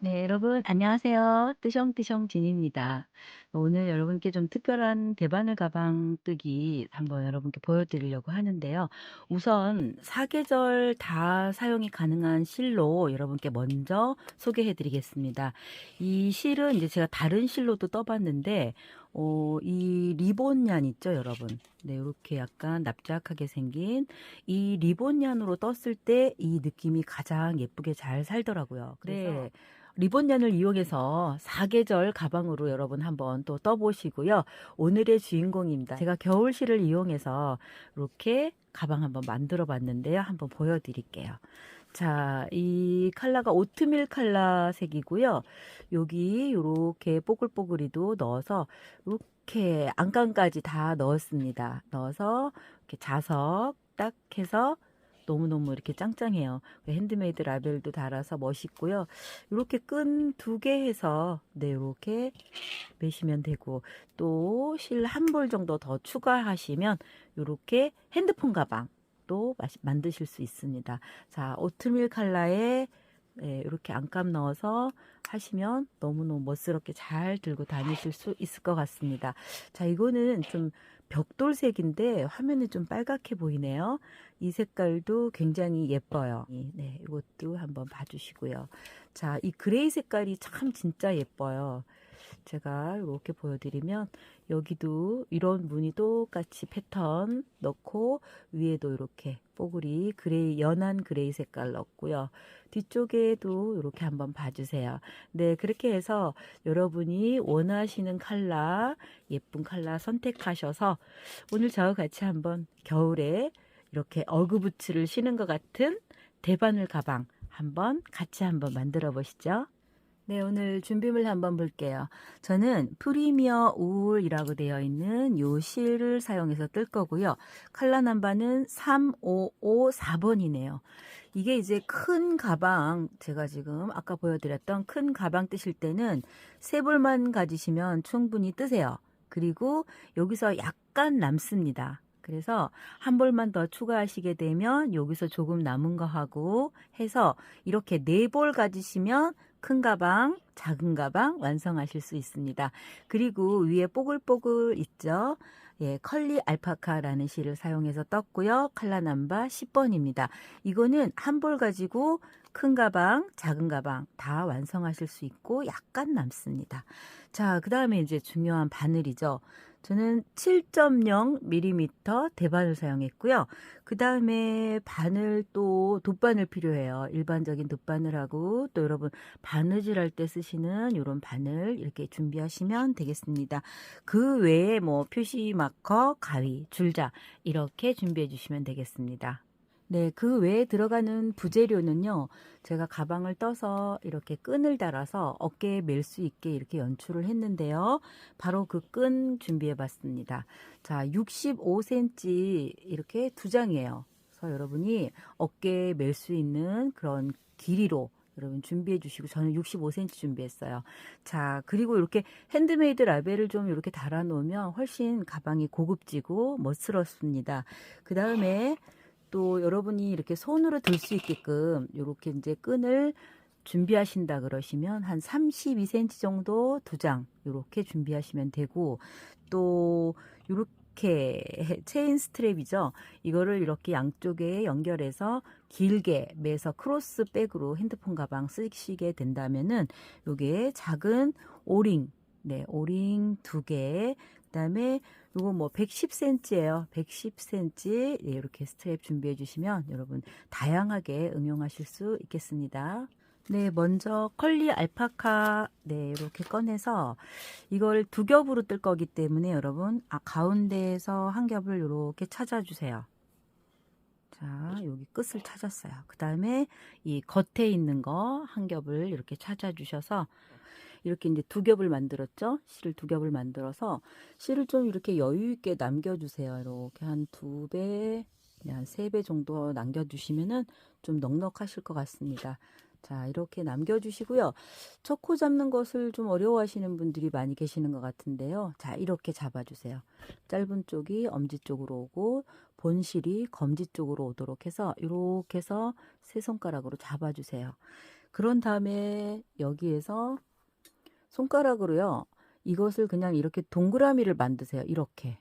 네, 여러분 안녕하세요. 뜨숑뜨숑 진입니다. 오늘 여러분께 좀 특별한 대바늘 가방 뜨기 한번 여러분께 보여드리려고 하는데요. 우선 사계절 다 사용이 가능한 실로 여러분께 먼저 소개해 드리겠습니다. 이 실은 이제 제가 다른 실로도 떠봤는데 이 리본얀 있죠, 여러분. 네, 이렇게 약간 납작하게 생긴 이 리본얀으로 떴을 때 이 느낌이 가장 예쁘게 잘 살더라고요. 네. 리본얀을 이용해서 사계절 가방으로 여러분 한번 또 떠보시고요. 오늘의 주인공입니다. 제가 겨울실을 이용해서 이렇게 가방 한번 만들어 봤는데요. 한번 보여드릴게요. 자, 이 컬러가 오트밀 컬러 색이고요. 여기 이렇게 뽀글뽀글이도 넣어서 이렇게 안감까지 다 넣었습니다. 넣어서 이렇게 자석 딱 해서 너무너무 이렇게 짱짱해요. 핸드메이드 라벨도 달아서 멋있고요. 이렇게 끈 2개 해서 네, 이렇게 매시면 되고, 또 실 한 볼 정도 더 추가하시면 이렇게 핸드폰 가방 또 만드실 수 있습니다. 자, 오트밀 컬러에 이렇게 안감 넣어서 하시면 너무너무 멋스럽게 잘 들고 다니실 수 있을 것 같습니다. 자, 이거는 좀 벽돌색인데 화면에 좀 빨갛게 보이네요. 이 색깔도 굉장히 예뻐요. 네, 이것도 한번 봐주시고요. 자, 이 그레이 색깔이 참 진짜 예뻐요. 제가 이렇게 보여드리면 여기도 이런 무늬 똑같이 패턴 넣고 위에도 이렇게 뽀글이 그레이 연한 그레이 색깔 넣었고요. 뒤쪽에도 이렇게 한번 봐주세요. 네, 그렇게 해서 여러분이 원하시는 컬러 예쁜 컬러 선택하셔서 오늘 저와 같이 한번 겨울에 이렇게 어그부츠를 신은 것 같은 대바늘 가방 같이 한번 만들어 보시죠. 네, 오늘 준비물 한번 볼게요. 저는 프리미어 울이라고 되어 있는 요 실을 사용해서 뜰 거고요. 컬러 넘버는 3554번이네요. 이게 이제 큰 가방, 제가 지금 아까 보여드렸던 큰 가방 뜨실 때는 3볼만 가지시면 충분히 뜨세요. 그리고 여기서 약간 남습니다. 그래서 한 볼만 더 추가하시게 되면 여기서 조금 남은 거 하고 해서 이렇게 4볼 가지시면 큰 가방, 작은 가방 완성하실 수 있습니다. 그리고 위에 뽀글뽀글 있죠? 예, 컬리 알파카라는 실을 사용해서 떴고요. 컬러 넘버 10번입니다. 이거는 한 볼 가지고 큰 가방, 작은 가방 다 완성하실 수 있고 약간 남습니다. 자, 그 다음에 이제 중요한 바늘이죠. 저는 7.0mm 대바늘 사용했고요. 그 다음에 바늘 또 돗바늘 필요해요. 일반적인 돗바늘하고 또 여러분 바느질 할 때 쓰시는 이런 바늘 이렇게 준비하시면 되겠습니다. 그 외에 뭐 표시 마커, 가위, 줄자 이렇게 준비해 주시면 되겠습니다. 네, 그 외에 들어가는 부재료는요, 제가 가방을 떠서 이렇게 끈을 달아서 어깨에 멜 수 있게 이렇게 연출을 했는데요. 바로 그 끈 준비해 봤습니다. 자, 65cm 이렇게 2장이에요. 그래서 여러분이 어깨에 멜 수 있는 그런 길이로 여러분 준비해 주시고, 저는 65cm 준비했어요. 자, 그리고 이렇게 핸드메이드 라벨을 좀 이렇게 달아 놓으면 훨씬 가방이 고급지고 멋스럽습니다. 그 다음에 또 여러분이 이렇게 손으로 들 수 있게끔 이렇게 이제 끈을 준비하신다 그러시면 한 32cm 정도 2장 이렇게 준비하시면 되고, 또 이렇게 체인 스트랩이죠. 이거를 이렇게 양쪽에 연결해서 길게 매서 크로스 백으로 핸드폰 가방 쓰시게 된다면은 요게 작은 오링, 네, 오링 2개, 그다음에 요거 뭐 110cm예요. 110cm 이렇게 스트랩 준비해 주시면 여러분 다양하게 응용하실 수 있겠습니다. 네, 먼저 컬리 알파카 네, 이렇게 꺼내서 이걸 2겹으로 뜰 거기 때문에 여러분 가운데에서 한 겹을 이렇게 찾아주세요. 자, 여기 끝을 찾았어요. 그 다음에 이 겉에 있는 거 한 겹을 이렇게 찾아주셔서 이렇게 이제 2겹을 만들었죠. 실을 2겹을 만들어서 실을 좀 이렇게 여유 있게 남겨주세요. 이렇게 한 2배, 한 3배 정도 남겨주시면은 좀 넉넉하실 것 같습니다. 자, 이렇게 남겨주시고요. 초코 잡는 것을 좀 어려워하시는 분들이 많이 계시는 것 같은데요. 자, 이렇게 잡아주세요. 짧은 쪽이 엄지 쪽으로 오고 본실이 검지 쪽으로 오도록 해서 이렇게 해서 세 손가락으로 잡아주세요. 그런 다음에 여기에서 손가락으로요. 이것을 그냥 이렇게 동그라미를 만드세요. 이렇게.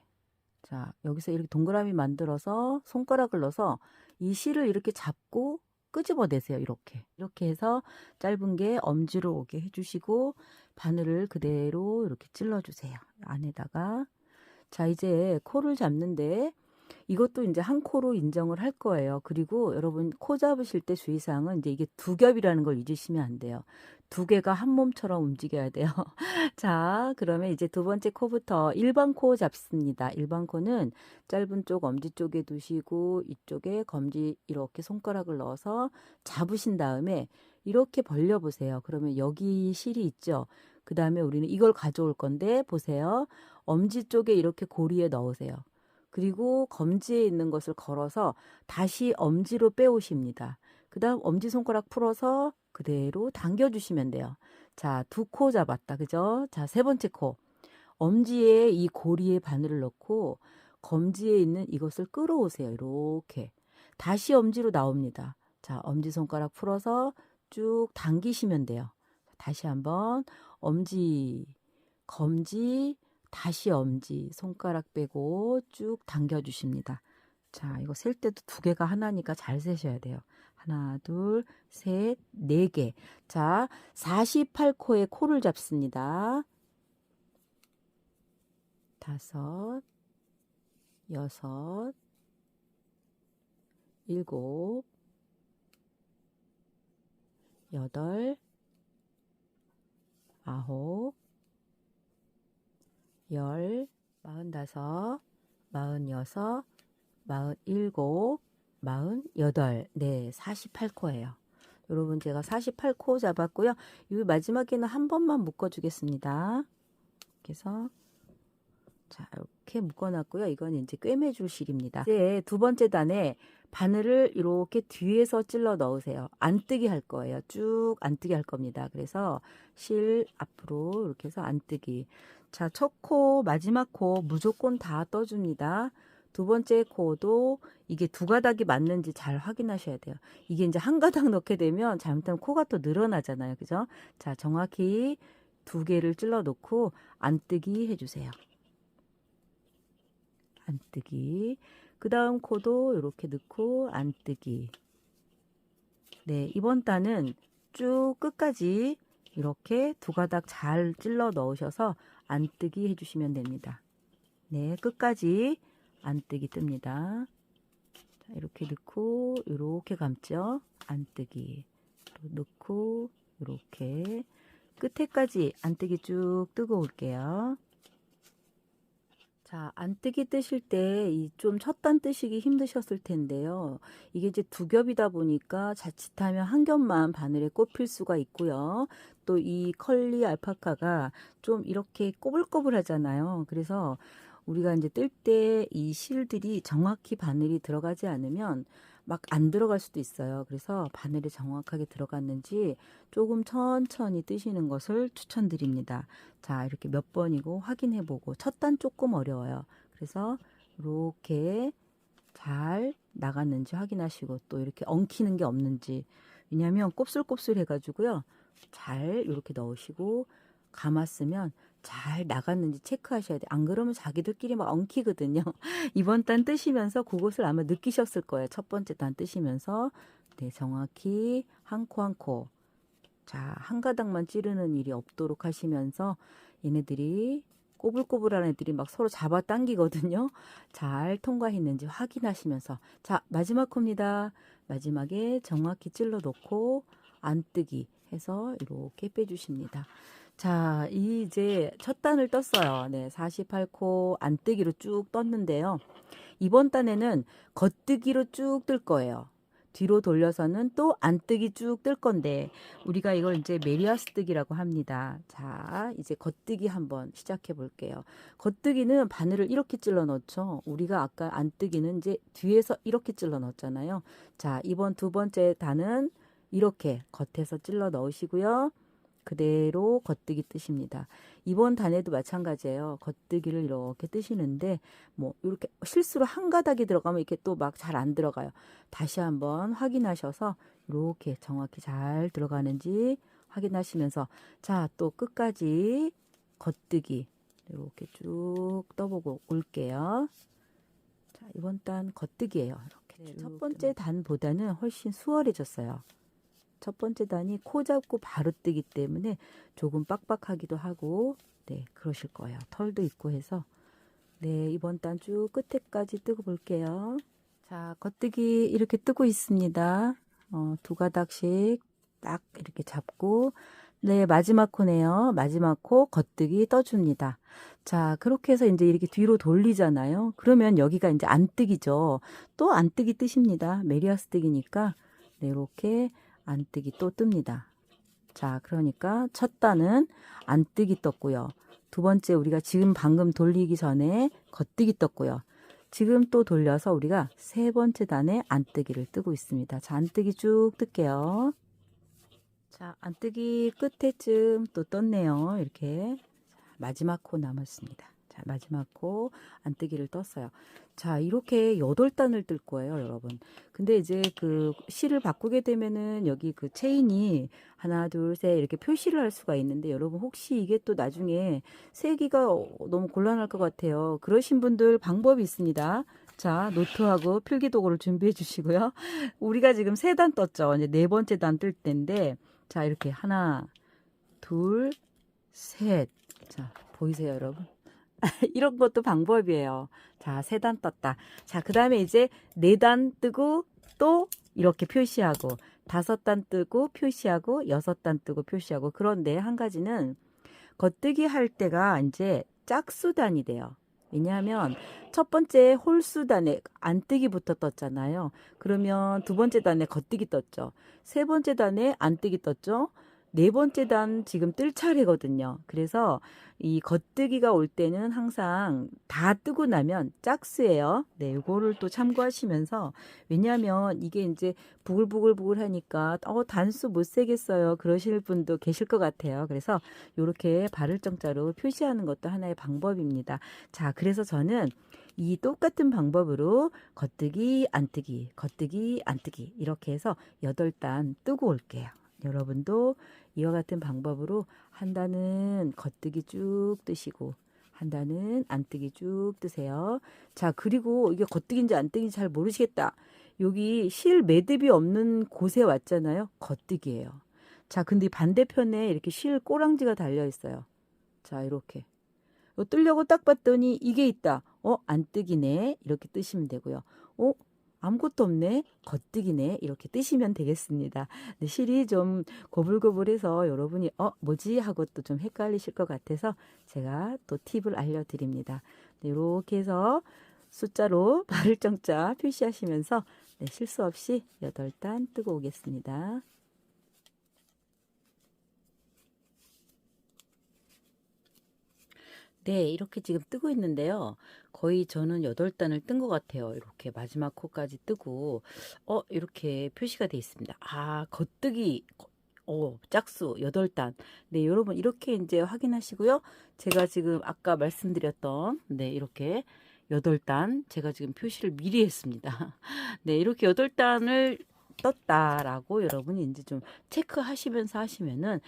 자, 여기서 이렇게 동그라미 만들어서 손가락을 넣어서 이 실을 이렇게 잡고 끄집어내세요. 이렇게. 이렇게 해서 짧은 게 엄지로 오게 해주시고 바늘을 그대로 이렇게 찔러주세요. 안에다가. 자, 이제 코를 잡는데 이것도 이제 한 코로 인정을 할 거예요. 그리고 여러분 코 잡으실 때 주의사항은 이제 이게 두 겹이라는 걸 잊으시면 안 돼요. 두 개가 한 몸처럼 움직여야 돼요. 자, 그러면 이제 두 번째 코부터 1번 코 잡습니다. 1번 코는 짧은 쪽 엄지 쪽에 두시고 이쪽에 검지 이렇게 손가락을 넣어서 잡으신 다음에 이렇게 벌려 보세요. 그러면 여기 실이 있죠. 그 다음에 우리는 이걸 가져올 건데 보세요. 엄지 쪽에 이렇게 고리에 넣으세요. 그리고 검지에 있는 것을 걸어서 다시 엄지로 빼오십니다. 그 다음 엄지손가락 풀어서 그대로 당겨주시면 돼요. 자, 두 코 잡았다. 그죠? 자, 세 번째 코. 엄지에 이 고리에 바늘을 넣고 검지에 있는 이것을 끌어오세요. 이렇게. 다시 엄지로 나옵니다. 자, 엄지손가락 풀어서 쭉 당기시면 돼요. 다시 한번 엄지, 검지, 다시 엄지, 손가락 빼고 쭉 당겨주십니다. 자, 이거 셀 때도 두 개가 하나니까 잘 세셔야 돼요. 하나, 둘, 셋, 네 개. 자, 48코에 코를 잡습니다. 다섯, 여섯, 일곱, 여덟, 아홉, 열, 45, 46, 47, 48, 네, 48코예요. 여러분 제가 48코 잡았고요. 이 마지막에는 한 번만 묶어주겠습니다. 이렇게 해서 자, 이렇게 묶어놨고요. 이건 이제 꿰매줄 실입니다. 이제 두 번째 단에 바늘을 이렇게 뒤에서 찔러 넣으세요. 안뜨기 할 거예요. 쭉 안뜨기 할 겁니다. 그래서 실 앞으로 이렇게 해서 안뜨기. 자, 첫 코, 마지막 코 무조건 다 떠줍니다. 두 번째 코도 이게 두 가닥이 맞는지 잘 확인하셔야 돼요. 이게 이제 한 가닥 넣게 되면 잘못하면 코가 또 늘어나잖아요. 그죠? 자, 정확히 두 개를 찔러 놓고 안뜨기 해주세요. 안뜨기. 그 다음 코도 이렇게 넣고 안뜨기. 네, 이번 단은 쭉 끝까지 이렇게 두 가닥 잘 찔러 넣으셔서 안뜨기 해주시면 됩니다. 네, 끝까지 안뜨기 뜹니다. 자, 이렇게 넣고 이렇게 감죠. 안뜨기. 넣고 이렇게 끝에까지 안뜨기 쭉 뜨고 올게요. 자, 안뜨기 뜨실 때 이 좀 첫 단 뜨시기 힘드셨을 텐데요. 이게 이제 두 겹이다 보니까 자칫하면 한 겹만 바늘에 꼽힐 수가 있고요. 또 이 컬리 알파카가 좀 이렇게 꼬불꼬불 하잖아요. 그래서 우리가 이제 뜰 때 이 실들이 정확히 바늘이 들어가지 않으면 막 안 들어갈 수도 있어요. 그래서 바늘이 정확하게 들어갔는지 조금 천천히 뜨시는 것을 추천드립니다. 자, 이렇게 몇 번이고 확인해 보고 첫 단 조금 어려워요. 그래서 이렇게 잘 나갔는지 확인하시고 또 이렇게 엉키는 게 없는지, 왜냐하면 곱슬곱슬 해가지고요. 잘 이렇게 넣으시고 감았으면 잘 나갔는지 체크하셔야 돼요. 안 그러면 자기들끼리 막 엉키거든요. 이번 단 뜨시면서 그것을 아마 느끼셨을 거예요. 첫 번째 단 뜨시면서. 네, 정확히 한 코 한 코. 자, 한 가닥만 찌르는 일이 없도록 하시면서 얘네들이 꼬불꼬불한 애들이 막 서로 잡아 당기거든요. 잘 통과했는지 확인하시면서. 자, 마지막 코입니다. 마지막에 정확히 찔러 놓고 안뜨기 해서 이렇게 빼주십니다. 자, 이제 첫 단을 떴어요. 네, 48코 안뜨기로 쭉 떴는데요. 이번 단에는 겉뜨기로 쭉 뜰 거예요. 뒤로 돌려서는 또 안뜨기 쭉 뜰 건데 우리가 이걸 이제 메리아스 뜨기라고 합니다. 자, 이제 겉뜨기 한번 시작해 볼게요. 겉뜨기는 바늘을 이렇게 찔러 넣죠. 우리가 아까 안뜨기는 이제 뒤에서 이렇게 찔러 넣었잖아요. 자, 이번 두 번째 단은 이렇게 겉에서 찔러 넣으시고요. 그대로 겉뜨기 뜨십니다. 이번 단에도 마찬가지예요. 겉뜨기를 이렇게 뜨시는데 뭐 이렇게 실수로 한 가닥이 들어가면 이렇게 또 막 잘 안 들어가요. 다시 한번 확인하셔서 이렇게 정확히 잘 들어가는지 확인하시면서 자, 또 끝까지 겉뜨기 이렇게 쭉 떠보고 올게요. 자, 이번 단 겉뜨기예요. 이렇게 첫 번째 단보다는 훨씬 수월해졌어요. 첫 번째 단이 코 잡고 바로 뜨기 때문에 조금 빡빡하기도 하고 네, 그러실 거예요. 털도 있고 해서 네, 이번 단 쭉 끝에까지 뜨고 볼게요. 자, 겉뜨기 이렇게 뜨고 있습니다. 두 가닥씩 딱 이렇게 잡고 네, 마지막 코네요. 마지막 코 겉뜨기 떠줍니다. 자, 그렇게 해서 이제 이렇게 뒤로 돌리잖아요. 그러면 여기가 이제 안 뜨기죠. 또 안 뜨기 뜨십니다. 메리아스 뜨기니까 네, 이렇게 안 뜨기 또 뜹니다. 자, 그러니까 첫 단은 안 뜨기 떴고요. 두 번째 우리가 지금 방금 돌리기 전에 겉뜨기 떴고요. 지금 또 돌려서 우리가 세 번째 단에 안뜨기를 뜨고 있습니다. 자, 안뜨기 쭉 뜰게요. 자, 안뜨기 끝에쯤 또 떴네요. 이렇게. 자, 마지막 코 남았습니다. 자, 마지막 코 안뜨기를 떴어요. 자, 이렇게 8단을 뜰 거예요, 여러분. 근데 이제 그 실을 바꾸게 되면은 여기 그 체인이 하나, 둘, 셋 이렇게 표시를 할 수가 있는데 여러분 혹시 이게 또 나중에 세기가 너무 곤란할 것 같아요. 그러신 분들 방법이 있습니다. 자, 노트하고 필기도구를 준비해 주시고요. 우리가 지금 3단 떴죠. 이제 네 번째 단 뜰 때인데 자, 이렇게 하나, 둘, 셋. 자, 보이세요, 여러분? 이런 것도 방법이에요. 자, 3단 떴다. 자, 그 다음에 이제 4단 뜨고 또 이렇게 표시하고 5단 뜨고 표시하고 6단 뜨고 표시하고 그런데 한 가지는 겉뜨기 할 때가 이제 짝수단이 돼요. 왜냐하면 첫 번째 홀수단에 안뜨기부터 떴잖아요. 그러면 두 번째 단에 겉뜨기 떴죠. 세 번째 단에 안뜨기 떴죠. 네 번째 단 지금 뜰 차례거든요. 그래서 이 겉뜨기가 올 때는 항상 다 뜨고 나면 짝수예요. 네, 이거를 또 참고하시면서 왜냐하면 이게 이제 부글부글 하니까 단수 못 세겠어요. 그러실 분도 계실 것 같아요. 그래서 이렇게 발을 정자로 표시하는 것도 하나의 방법입니다. 자, 그래서 저는 이 똑같은 방법으로 겉뜨기, 안뜨기, 겉뜨기, 안뜨기 이렇게 해서 8단 뜨고 올게요. 여러분도 이와 같은 방법으로 한 단은 겉뜨기 쭉 뜨시고 한 단은 안뜨기 쭉 뜨세요. 자, 그리고 이게 겉뜨기인지 안뜨기인지 잘 모르시겠다. 여기 실 매듭이 없는 곳에 왔잖아요. 겉뜨기예요. 자, 근데 반대편에 이렇게 실 꼬랑지가 달려 있어요. 자, 이렇게 뜨려고 딱 봤더니 이게 있다. 안뜨기네. 이렇게 뜨시면 되고요. 아무것도 없네. 겉뜨기네. 이렇게 뜨시면 되겠습니다. 근데 실이 좀 고불고불해서 여러분이 뭐지? 하고 또 좀 헷갈리실 것 같아서 제가 또 팁을 알려드립니다. 네, 이렇게 해서 숫자로 발을 정자 표시하시면서 네, 실수 없이 8단 뜨고 오겠습니다. 네, 이렇게 지금 뜨고 있는데요. 거의 저는 8단을 뜬 것 같아요. 이렇게 마지막 코까지 뜨고, 이렇게 표시가 되어 있습니다. 아, 겉뜨기, 짝수 8단. 네, 여러분, 이렇게 이제 확인하시고요. 제가 지금 아까 말씀드렸던, 네, 이렇게 8단, 제가 지금 표시를 미리 했습니다. 네, 이렇게 8단을 떴다라고 여러분이 이제 좀 체크하시면서 하시면은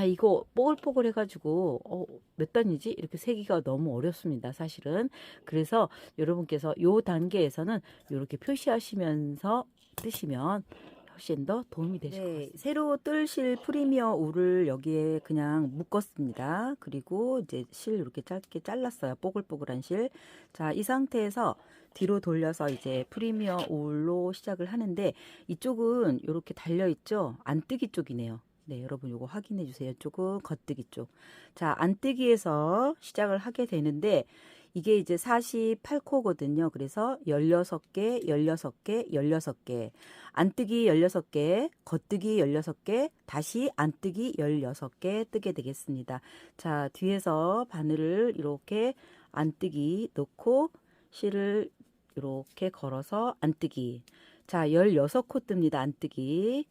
이거 뽀글뽀글 해가지고 몇 단이지 이렇게 세기가 너무 어렵습니다 사실은. 그래서 여러분께서 요 단계에서는 이렇게 표시하시면서 뜨시면 훨씬 더 도움이 되실 것 같습니다. 새로 뜰실 프리미어 울을 여기에 그냥 묶었습니다. 그리고 이제 실 이렇게 짧게 잘랐어요. 뽀글뽀글한 실. 자, 이 상태에서 뒤로 돌려서 이제 프리미어 울로 시작을 하는데 이쪽은 이렇게 달려 있죠. 안뜨기 쪽이네요. 네, 여러분 요거 확인해 주세요. 이쪽은 겉뜨기 쪽. 자, 안뜨기에서 시작을 하게 되는데 이게 이제 48코거든요. 그래서 16개, 16개, 16개. 안뜨기 16개, 겉뜨기 16개, 다시 안뜨기 16개 뜨게 되겠습니다. 자, 뒤에서 바늘을 이렇게 안뜨기 넣고 실을 이렇게 걸어서 안뜨기. 자, 16코 뜹니다. 안뜨기.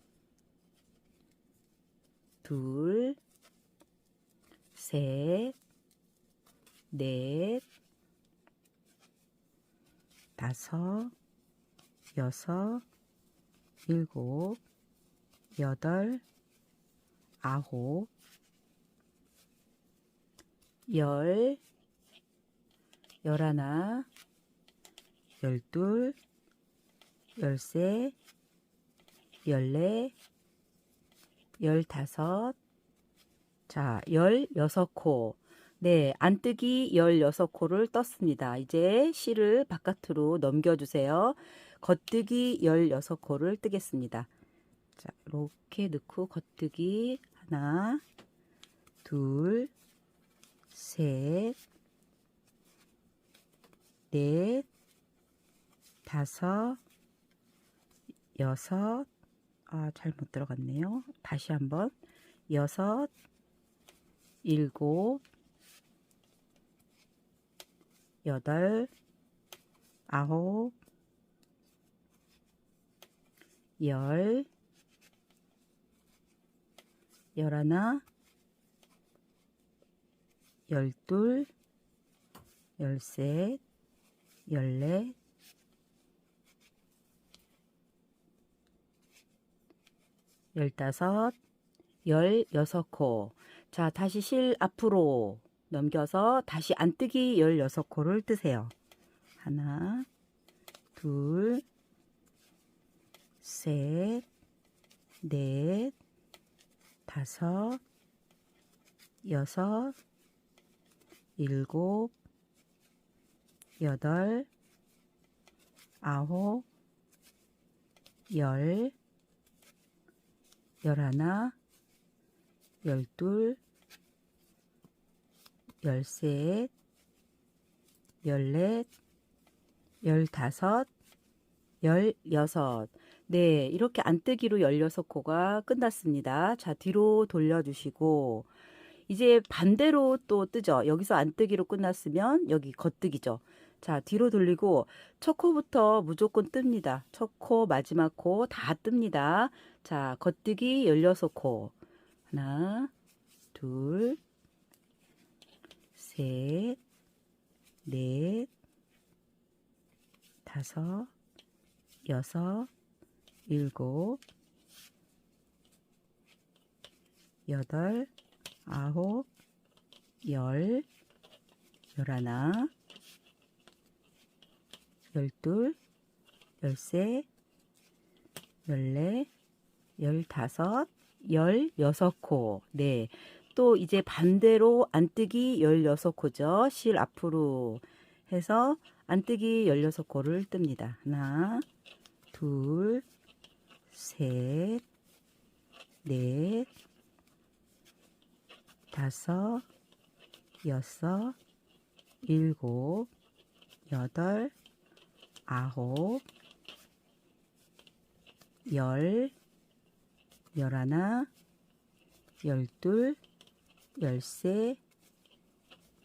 둘, 셋, 넷, 다섯, 여섯, 일곱, 여덟, 아홉, 열, 열하나, 열둘, 열세, 열네, 열다섯, 자, 16코. 네, 안뜨기 16코를 떴습니다. 이제 실을 바깥으로 넘겨주세요. 겉뜨기 16코를 뜨겠습니다. 자, 이렇게 넣고 겉뜨기 하나, 둘, 셋, 넷, 다섯, 여섯, 잘못 들어갔네요. 다시 한번. 여섯, 일곱, 여덟, 아홉, 열, 열하나, 열둘, 열셋, 열넷, 열다섯, 16코. 자, 다시 실 앞으로 넘겨서 다시 안뜨기 16코를 뜨세요. 하나, 둘, 셋, 넷, 다섯, 여섯, 일곱, 여덟, 아홉, 열, 열하나, 열둘, 열셋, 열넷, 열다섯, 열여섯. 네, 이렇게 안뜨기로 16코가 끝났습니다. 자, 뒤로 돌려주시고 이제 반대로 또 뜨죠. 여기서 안뜨기로 끝났으면 여기 겉뜨기죠. 자, 뒤로 돌리고 첫 코부터 무조건 뜹니다. 첫 코, 마지막 코 다 뜹니다. 자, 겉뜨기 16코. 하나, 둘, 셋, 넷, 다섯, 여섯, 일곱, 여덟, 아홉, 열, 열하나, 열둘, 열셋, 열넷, 열다섯, 16코. 네. 또 이제 반대로 안뜨기 16코죠. 실 앞으로 해서 안뜨기 16코를 뜹니다. 하나, 둘, 셋, 넷, 다섯, 여섯, 일곱, 여덟, 아홉, 열, 열하나, 열둘, 열세,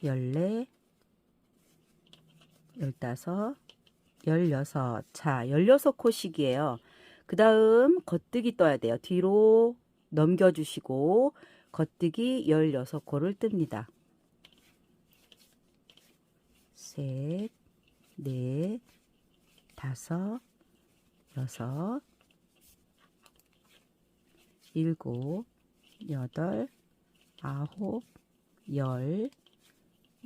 열네, 열다섯, 열여섯. 자, 16코씩이에요. 그 다음 겉뜨기 떠야 돼요. 뒤로 넘겨주시고 겉뜨기 16코를 뜹니다. 셋, 넷, 다섯, 여섯, 일곱, 여덟, 아홉, 열,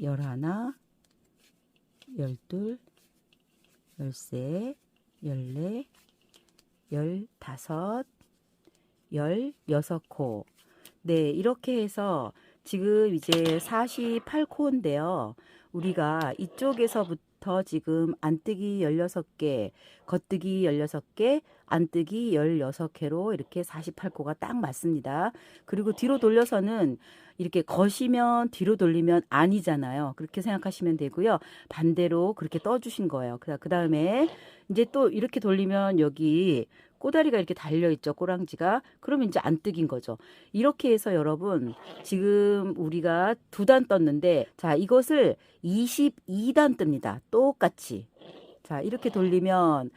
열하나, 열둘, 열셋, 열넷, 열다섯, 16코. 네, 이렇게 해서 지금 이제 48코인데요. 우리가 이쪽에서부터 지금 안뜨기 16개, 겉뜨기 16개, 안뜨기 16개로 이렇게 48코가 딱 맞습니다. 그리고 뒤로 돌려서는 이렇게 거시면 뒤로 돌리면 아니잖아요. 그렇게 생각하시면 되고요. 반대로 그렇게 떠주신 거예요. 그 다음에 이제 또 이렇게 돌리면 여기 꼬다리가 이렇게 달려있죠. 꼬랑지가. 그러면 이제 안뜨기인 거죠. 이렇게 해서 여러분 지금 우리가 2단 떴는데 자, 이것을 22단 뜹니다. 똑같이. 자, 이렇게 돌리면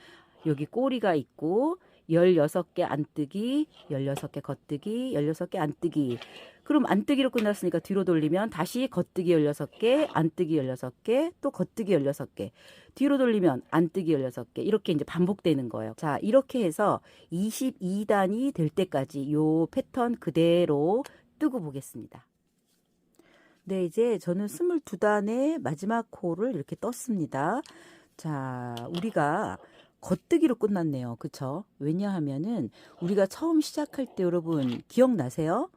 여기 꼬리가 있고 16개 안뜨기, 16개 겉뜨기, 16개 안뜨기. 그럼 안뜨기로 끝났으니까 뒤로 돌리면 다시 겉뜨기 16개, 안뜨기 16개, 또 겉뜨기 16개. 뒤로 돌리면 안뜨기 16개. 이렇게 이제 반복되는 거예요. 자, 이렇게 해서 22단이 될 때까지 요 패턴 그대로 뜨고 보겠습니다. 네, 이제 저는 22단의 마지막 코를 이렇게 떴습니다. 자, 우리가 겉뜨기로 끝났네요. 그쵸? 왜냐하면은 우리가 처음 시작할 때 여러분 기억나세요?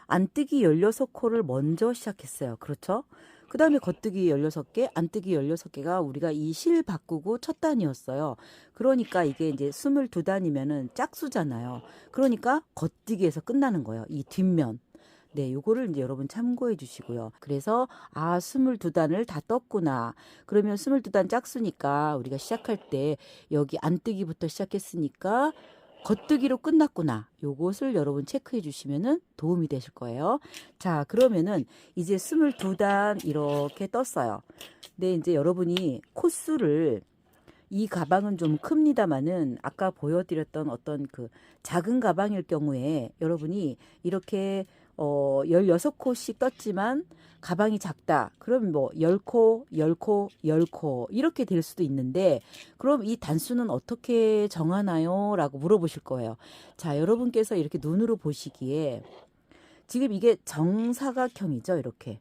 안뜨기 16코를 먼저 시작했어요. 그렇죠? 그 다음에 겉뜨기 16개, 안뜨기 16개가 우리가 이 실 바꾸고 첫 단이었어요. 그러니까 이게 이제 22단이면은 짝수잖아요. 그러니까 겉뜨기에서 끝나는 거예요. 이 뒷면. 네, 요거를 이제 여러분 참고해 주시고요. 그래서 22단을 다 떴구나. 그러면 22단 짝수니까 우리가 시작할 때 여기 안뜨기부터 시작했으니까 겉뜨기로 끝났구나. 요것을 여러분 체크해 주시면은 도움이 되실 거예요. 자, 그러면은 이제 22단 이렇게 떴어요. 근데 이제 여러분이 코수를 이 가방은 좀 큽니다만은 아까 보여드렸던 어떤 그 작은 가방일 경우에 여러분이 이렇게 16코씩 떴지만 가방이 작다. 그럼 뭐 10코, 10코, 10코 이렇게 될 수도 있는데 그럼 이 단수는 어떻게 정하나요? 라고 물어보실 거예요. 자, 여러분께서 이렇게 눈으로 보시기에 지금 이게 정사각형이죠. 이렇게.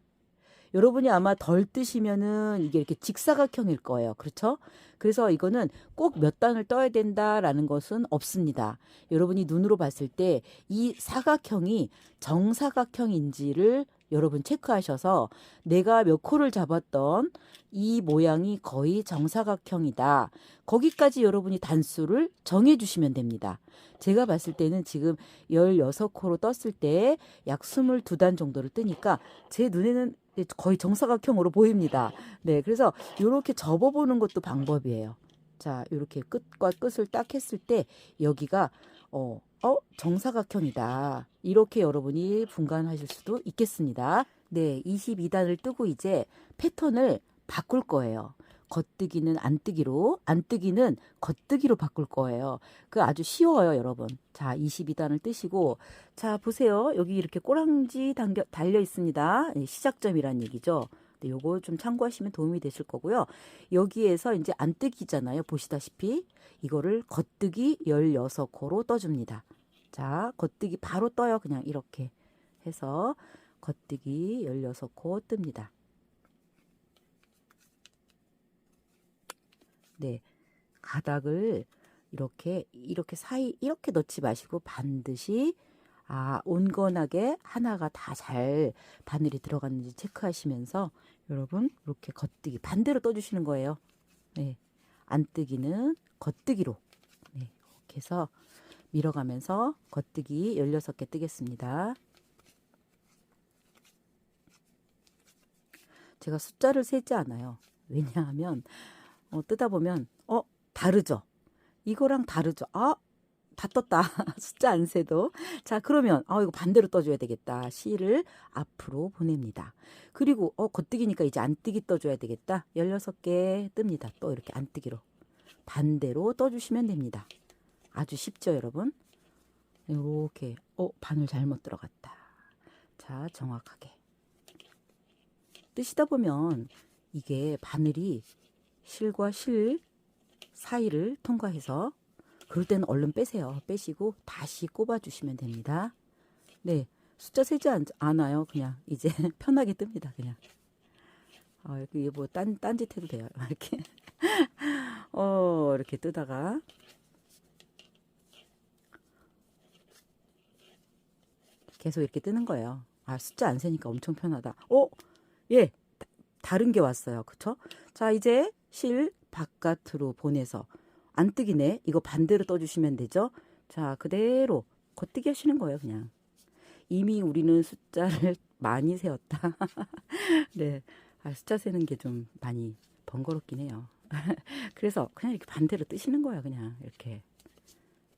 여러분이 아마 덜 뜨시면은 이게 이렇게 직사각형일 거예요. 그렇죠? 그래서 이거는 꼭 몇 단을 떠야 된다라는 것은 없습니다. 여러분이 눈으로 봤을 때 이 사각형이 정사각형인지를 여러분 체크하셔서 내가 몇 코를 잡았던 이 모양이 거의 정사각형이다. 거기까지 여러분이 단수를 정해 주시면 됩니다. 제가 봤을 때는 지금 16코로 떴을 때 약 22단 정도를 뜨니까 제 눈에는 거의 정사각형으로 보입니다. 네, 그래서 이렇게 접어보는 것도 방법이에요. 자, 이렇게 끝과 끝을 딱 했을 때 여기가 정사각형이다. 이렇게 여러분이 분간하실 수도 있겠습니다. 네, 22단을 뜨고 이제 패턴을 바꿀 거예요. 겉뜨기는 안뜨기로, 안뜨기는 겉뜨기로 바꿀 거예요. 그 아주 쉬워요, 여러분. 자, 22단을 뜨시고, 자, 보세요. 여기 이렇게 꼬랑지 달려 있습니다. 시작점이란 얘기죠. 네, 요거 좀 참고하시면 도움이 되실 거고요. 여기에서 이제 안뜨기잖아요. 보시다시피 이거를 겉뜨기 16코로 떠줍니다. 자, 겉뜨기 바로 떠요. 그냥 이렇게 해서 겉뜨기 16코 뜹니다. 네, 가닥을 이렇게 사이 이렇게 넣지 마시고 반드시 온건하게 하나가 다 잘 바늘이 들어갔는지 체크하시면서 여러분 이렇게 겉뜨기 반대로 떠주시는 거예요. 네, 안뜨기는 겉뜨기로 네, 이렇게 해서 밀어가면서 겉뜨기 16개 뜨겠습니다. 제가 숫자를 세지 않아요. 왜냐하면 뜨다 보면 다르죠. 이거랑 다르죠. 다 떴다. 숫자 안 세도. 자, 그러면 이거 반대로 떠줘야 되겠다. C를 앞으로 보냅니다. 그리고 겉뜨기니까 이제 안뜨기 떠줘야 되겠다. 16개 뜹니다. 또 이렇게 안뜨기로 반대로 떠주시면 됩니다. 아주 쉽죠, 여러분? 이렇게 바늘 잘못 들어갔다. 자, 정확하게 뜨시다 보면 이게 바늘이 실과 실 사이를 통과해서 그럴 때는 얼른 빼세요. 빼시고 다시 꼽아주시면 됩니다. 네, 숫자 세지 않아요. 그냥 이제 편하게 뜹니다. 그냥 이게 뭐 딴짓 해도 돼요. 이렇게 이렇게 뜨다가 계속 이렇게 뜨는 거예요. 숫자 안 세니까 엄청 편하다. 예, 다른 게 왔어요. 그쵸? 자, 이제 실 바깥으로 보내서 안뜨기네. 이거 반대로 떠주시면 되죠. 자, 그대로 겉뜨기 하시는 거예요. 그냥 이미 우리는 숫자를 많이 세웠다. 네, 숫자 세는 게 좀 많이 번거롭긴 해요. 그래서 그냥 이렇게 반대로 뜨시는 거예요. 그냥 이렇게.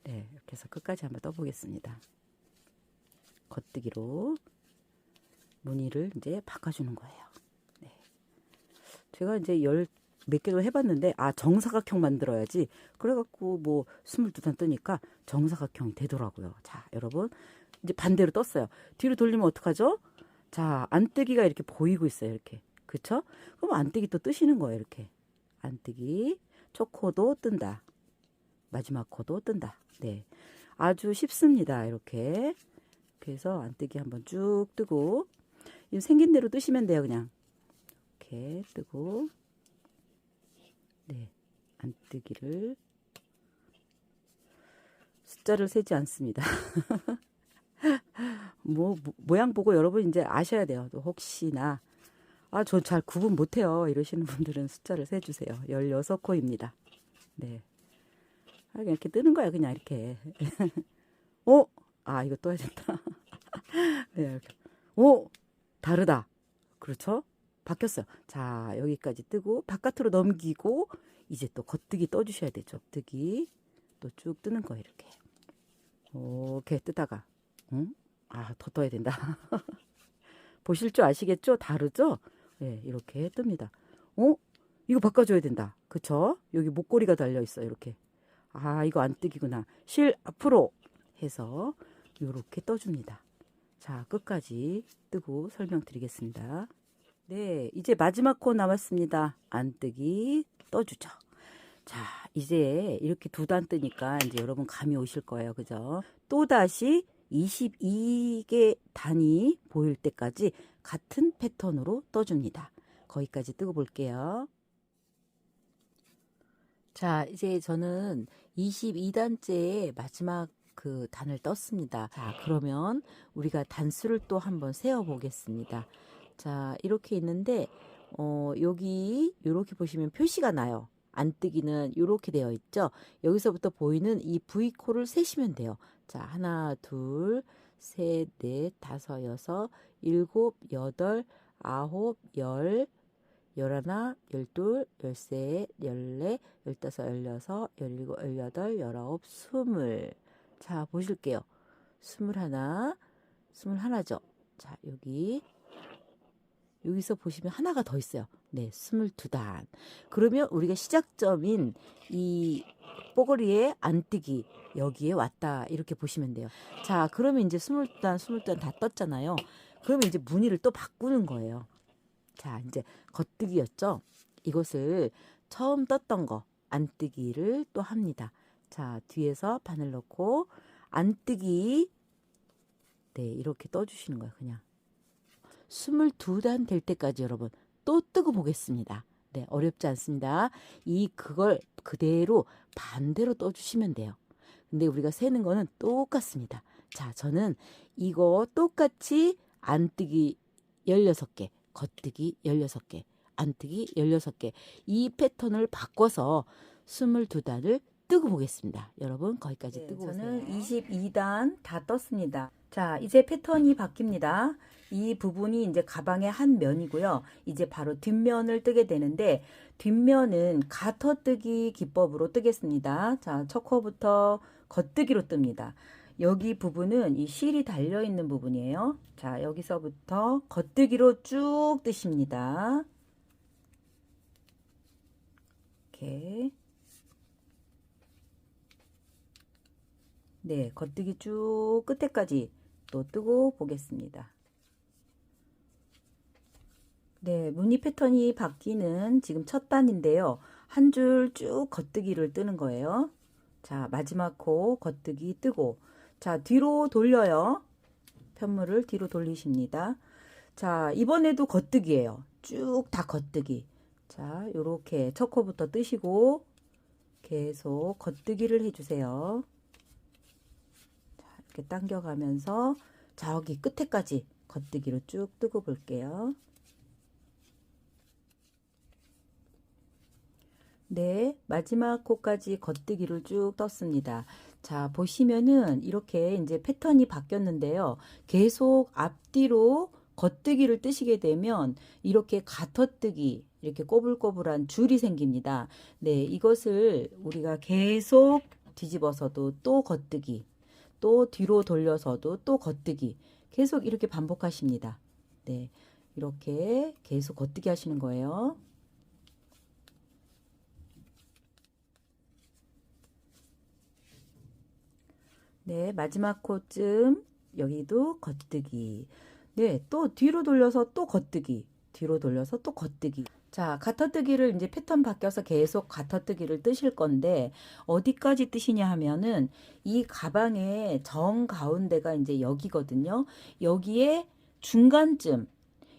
네, 이렇게 해서 끝까지 한번 떠보겠습니다. 겉뜨기로 무늬를 이제 바꿔주는 거예요. 네. 제가 이제 몇 개를 해봤는데 정사각형 만들어야지. 그래갖고 뭐 22단 뜨니까 정사각형이 되더라고요. 자, 여러분 이제 반대로 떴어요. 뒤로 돌리면 어떡하죠? 자, 안뜨기가 이렇게 보이고 있어요. 이렇게. 그쵸? 그럼 안뜨기 또 뜨시는 거예요. 이렇게. 안뜨기. 첫 코도 뜬다. 마지막 코도 뜬다. 네. 아주 쉽습니다. 이렇게. 그래서 안뜨기 한번 쭉 뜨고, 생긴 대로 뜨시면 돼요. 그냥. 이렇게 뜨고, 네. 안뜨기를, 숫자를 세지 않습니다. 모양 보고 여러분 이제 아셔야 돼요. 또 혹시나, 저 잘 구분 못해요. 이러시는 분들은 숫자를 세주세요. 16코입니다. 네. 그냥 이렇게 뜨는 거야. 그냥 이렇게. 이거 떠야 된다. 네, 이렇게. 다르다. 그렇죠? 바뀌었어요. 자, 여기까지 뜨고, 바깥으로 넘기고, 이제 또 겉뜨기 떠주셔야 되죠. 겉뜨기. 또 쭉 뜨는 거예요. 이렇게. 이렇게 뜨다가. 더 떠야 된다. 보실 줄 아시겠죠? 다르죠? 네, 이렇게 뜹니다. 이거 바꿔줘야 된다. 그쵸? 여기 목걸이가 달려있어요. 이렇게. 이거 안 뜨기구나. 실 앞으로 해서 이렇게 떠줍니다. 자, 끝까지 뜨고 설명드리겠습니다. 네, 이제 마지막 코 남았습니다. 안 뜨기 떠주죠. 자, 이제 이렇게 두 단 뜨니까 이제 여러분 감이 오실 거예요. 그죠? 또다시 22개 단이 보일 때까지 같은 패턴으로 떠줍니다. 거기까지 뜨고 볼게요. 자, 이제 저는 22단째의 마지막 그 단을 떴습니다. 자, 그러면 우리가 단수를 또 한번 세어 보겠습니다. 자, 이렇게 있는데 여기 이렇게 보시면 표시가 나요. 안뜨기는 이렇게 되어 있죠. 여기서부터 보이는 이 V코를 세시면 돼요. 자, 하나, 둘, 셋, 넷, 다섯, 여섯, 일곱, 여덟, 아홉, 열, 열하나, 열둘, 열세, 열네, 열다섯, 열여섯, 열일곱, 열여덟, 열아홉, 스물. 자, 보실게요. 스물하나, 스물하나죠. 자, 여기서 보시면 하나가 더 있어요. 네, 22단. 그러면 우리가 시작점인 이 뽀글이의 안뜨기 여기에 왔다 이렇게 보시면 돼요. 자, 그러면 이제 22단 다 떴잖아요. 그러면 이제 무늬를 또 바꾸는 거예요. 자, 이제 겉뜨기였죠. 이것을 처음 떴던 거 안뜨기를 또 합니다. 자, 뒤에서 바늘 넣고 안뜨기 네, 이렇게 떠주시는 거예요. 그냥 22단 될 때까지 여러분 또 뜨고 보겠습니다. 네, 어렵지 않습니다. 그걸 그대로 반대로 떠주시면 돼요. 근데 우리가 세는 거는 똑같습니다. 자, 저는 이거 똑같이 안뜨기 16개, 겉뜨기 16개, 안뜨기 16개 이 패턴을 바꿔서 22단을 뜨고 보겠습니다. 여러분 거기까지 뜨고 오세요. 저는 22단 다 떴습니다. 자, 이제 패턴이 바뀝니다. 이 부분이 이제 가방의 한 면이고요. 이제 바로 뒷면을 뜨게 되는데 뒷면은 가터뜨기 기법으로 뜨겠습니다. 자, 첫 코부터 겉뜨기로 뜹니다. 여기 부분은 이 실이 달려있는 부분이에요. 자, 여기서부터 겉뜨기로 쭉 뜨십니다. 이렇게. 네, 겉뜨기 쭉 끝에까지 또 뜨고 보겠습니다. 네, 무늬 패턴이 바뀌는 지금 첫 단인데요. 한 줄 쭉 겉뜨기를 뜨는 거예요. 자, 마지막 코 겉뜨기 뜨고 자, 뒤로 돌려요. 편물을 뒤로 돌리십니다. 자, 이번에도 겉뜨기예요. 쭉 다 겉뜨기. 자, 요렇게 첫 코부터 뜨시고 계속 겉뜨기를 해주세요. 자, 이렇게 당겨가면서 저기 끝에까지 겉뜨기로 쭉 뜨고 볼게요. 네, 마지막 코까지 겉뜨기를 쭉 떴습니다. 자, 보시면은 이렇게 이제 패턴이 바뀌었는데요. 계속 앞뒤로 겉뜨기를 뜨시게 되면 이렇게 가터뜨기, 이렇게 꼬불꼬불한 줄이 생깁니다. 네, 이것을 우리가 계속 뒤집어서도 또 겉뜨기, 또 뒤로 돌려서도 또 겉뜨기, 계속 이렇게 반복하십니다. 네, 이렇게 계속 겉뜨기 하시는 거예요. 네, 마지막 코쯤 여기도 겉뜨기. 네, 또 뒤로 돌려서 또 겉뜨기. 뒤로 돌려서 또 겉뜨기. 자, 가터뜨기를 이제 패턴 바뀌어서 계속 가터뜨기를 뜨실 건데 어디까지 뜨시냐 하면은 이 가방의 정 가운데가 이제 여기거든요. 여기에 중간쯤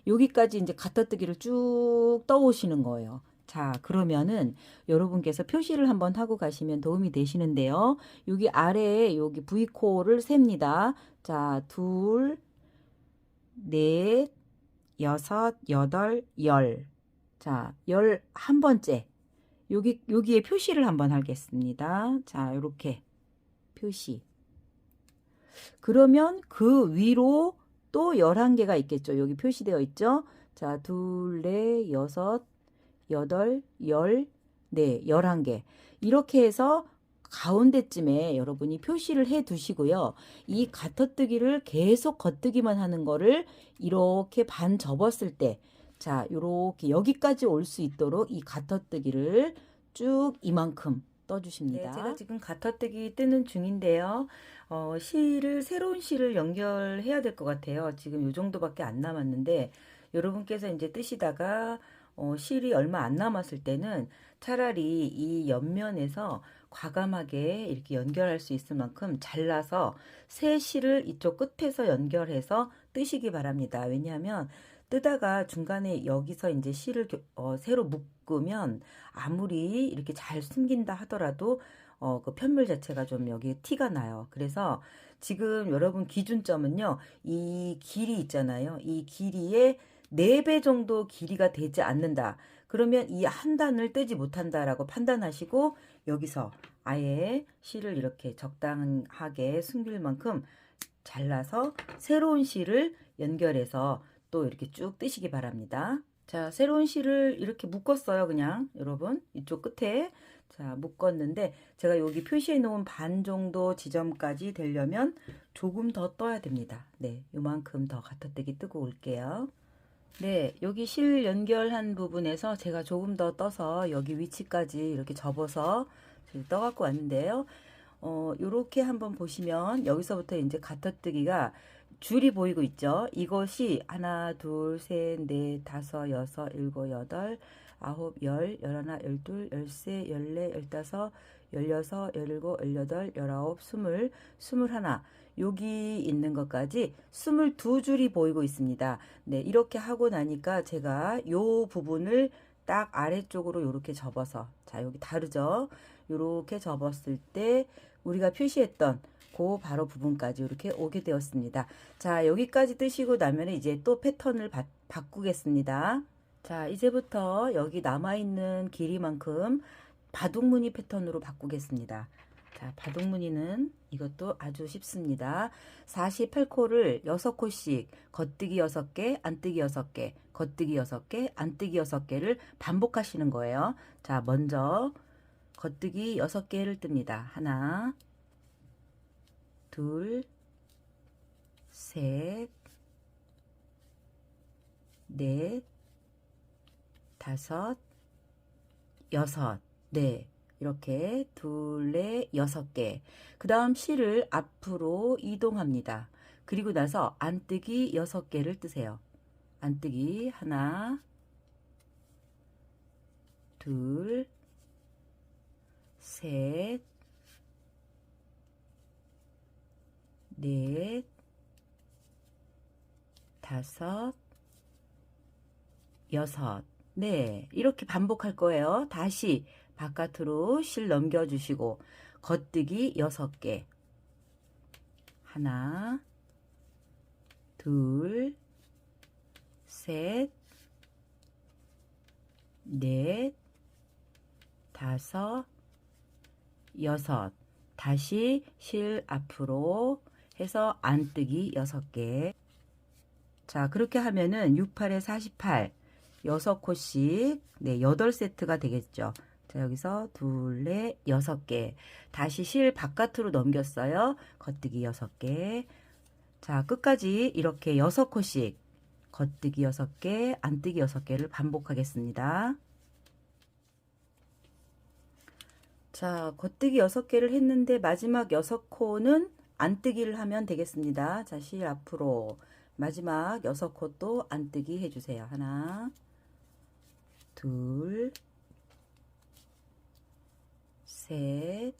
여기까지 이제 가터뜨기를 쭉 떠오시는 거예요. 자, 그러면은 여러분께서 표시를 한번 하고 가시면 도움이 되시는데요. 여기 아래에 여기 V코를 셉니다. 자, 둘, 넷, 여섯, 여덟, 열. 자, 11번째. 여기에 표시를 한번 하겠습니다. 자, 요렇게 표시. 그러면 그 위로 또 11개가 있겠죠. 여기 표시되어 있죠. 자, 둘, 넷, 여섯, 여덟, 열, 네, 11개. 이렇게 해서 가운데쯤에 여러분이 표시를 해 두시고요. 이 가터뜨기를 계속 겉뜨기만 하는 거를 이렇게 반 접었을 때, 자, 요렇게 여기까지 올 수 있도록 이 가터뜨기를 쭉 이만큼 떠주십니다. 네, 제가 지금 가터뜨기 뜨는 중인데요. 새로운 실을 연결해야 될 것 같아요. 지금 요 정도밖에 안 남았는데, 여러분께서 이제 뜨시다가 실이 얼마 안 남았을 때는 차라리 이 옆면에서 과감하게 이렇게 연결할 수 있을 만큼 잘라서 새 실을 이쪽 끝에서 연결해서 뜨시기 바랍니다. 왜냐하면 뜨다가 중간에 여기서 이제 실을 새로 묶으면 아무리 이렇게 잘 숨긴다 하더라도 그 편물 자체가 좀 여기 티가 나요. 그래서 지금 여러분 기준점은요, 이 길이 있잖아요. 이 길이의 4배 정도 길이가 되지 않는다. 그러면 이 한 단을 뜨지 못한다라고 판단하시고 여기서 아예 실을 이렇게 적당하게 숨길 만큼 잘라서 새로운 실을 연결해서 또 이렇게 쭉 뜨시기 바랍니다. 자, 새로운 실을 이렇게 묶었어요. 그냥 여러분 이쪽 끝에 자 묶었는데 제가 여기 표시해 놓은 반 정도 지점까지 되려면 조금 더 떠야 됩니다. 네, 요만큼 더 가터뜨기 뜨고 올게요. 네, 여기 실 연결한 부분에서 제가 조금 더 떠서 여기 위치까지 이렇게 접어서 떠갖고 왔는데요. 요렇게 한번 보시면 여기서부터 이제 가터뜨기가 줄이 보이고 있죠. 이것이 하나, 둘, 셋, 넷, 다섯, 여섯, 일곱, 여덟, 아홉, 열, 열하나, 열둘, 열세, 열네, 열다섯, 열여섯, 열일곱, 열여덟, 열아홉, 스물, 스물하나. 여기 있는 것까지 22줄이 보이고 있습니다. 네, 이렇게 하고 나니까 제가 요 부분을 딱 아래쪽으로 이렇게 접어서, 자, 여기 다르죠? 이렇게 접었을 때 우리가 표시했던 그 바로 부분까지 이렇게 오게 되었습니다. 자, 여기까지 뜨시고 나면 이제 또 패턴을 바꾸겠습니다. 자, 이제부터 여기 남아있는 길이만큼 바둑무늬 패턴으로 바꾸겠습니다. 자, 바둑무늬는 이것도 아주 쉽습니다. 48코를 6코씩 겉뜨기 6개, 안뜨기 6개, 겉뜨기 6개, 안뜨기 6개를 반복하시는 거예요. 자, 먼저 겉뜨기 6개를 뜹니다. 하나, 둘, 셋, 넷, 다섯, 여섯, 네. 이렇게 둘, 넷, 6개. 그 다음 실을 앞으로 이동합니다. 그리고 나서 안뜨기 6개를 뜨세요. 안뜨기 하나, 둘, 셋, 넷, 다섯, 여섯. 네, 이렇게 반복할 거예요. 다시 바깥으로 실 넘겨주시고 겉뜨기 6개. 하나, 둘, 셋, 넷, 다섯, 여섯. 다시 실 앞으로 해서 안뜨기 6개. 자, 그렇게 하면은 6, 8에 48. 6코씩 네, 8세트가 되겠죠. 자, 여기서 둘, 넷, 6개. 다시 실 바깥으로 넘겼어요. 겉뜨기 6개. 자, 끝까지 이렇게 6코씩 겉뜨기 6개, 안뜨기 6개를 반복하겠습니다. 자, 겉뜨기 6개를 했는데 마지막 6코는 안뜨기를 하면 되겠습니다. 자, 실 앞으로 마지막 6코도 안뜨기 해주세요. 하나, 둘, 셋,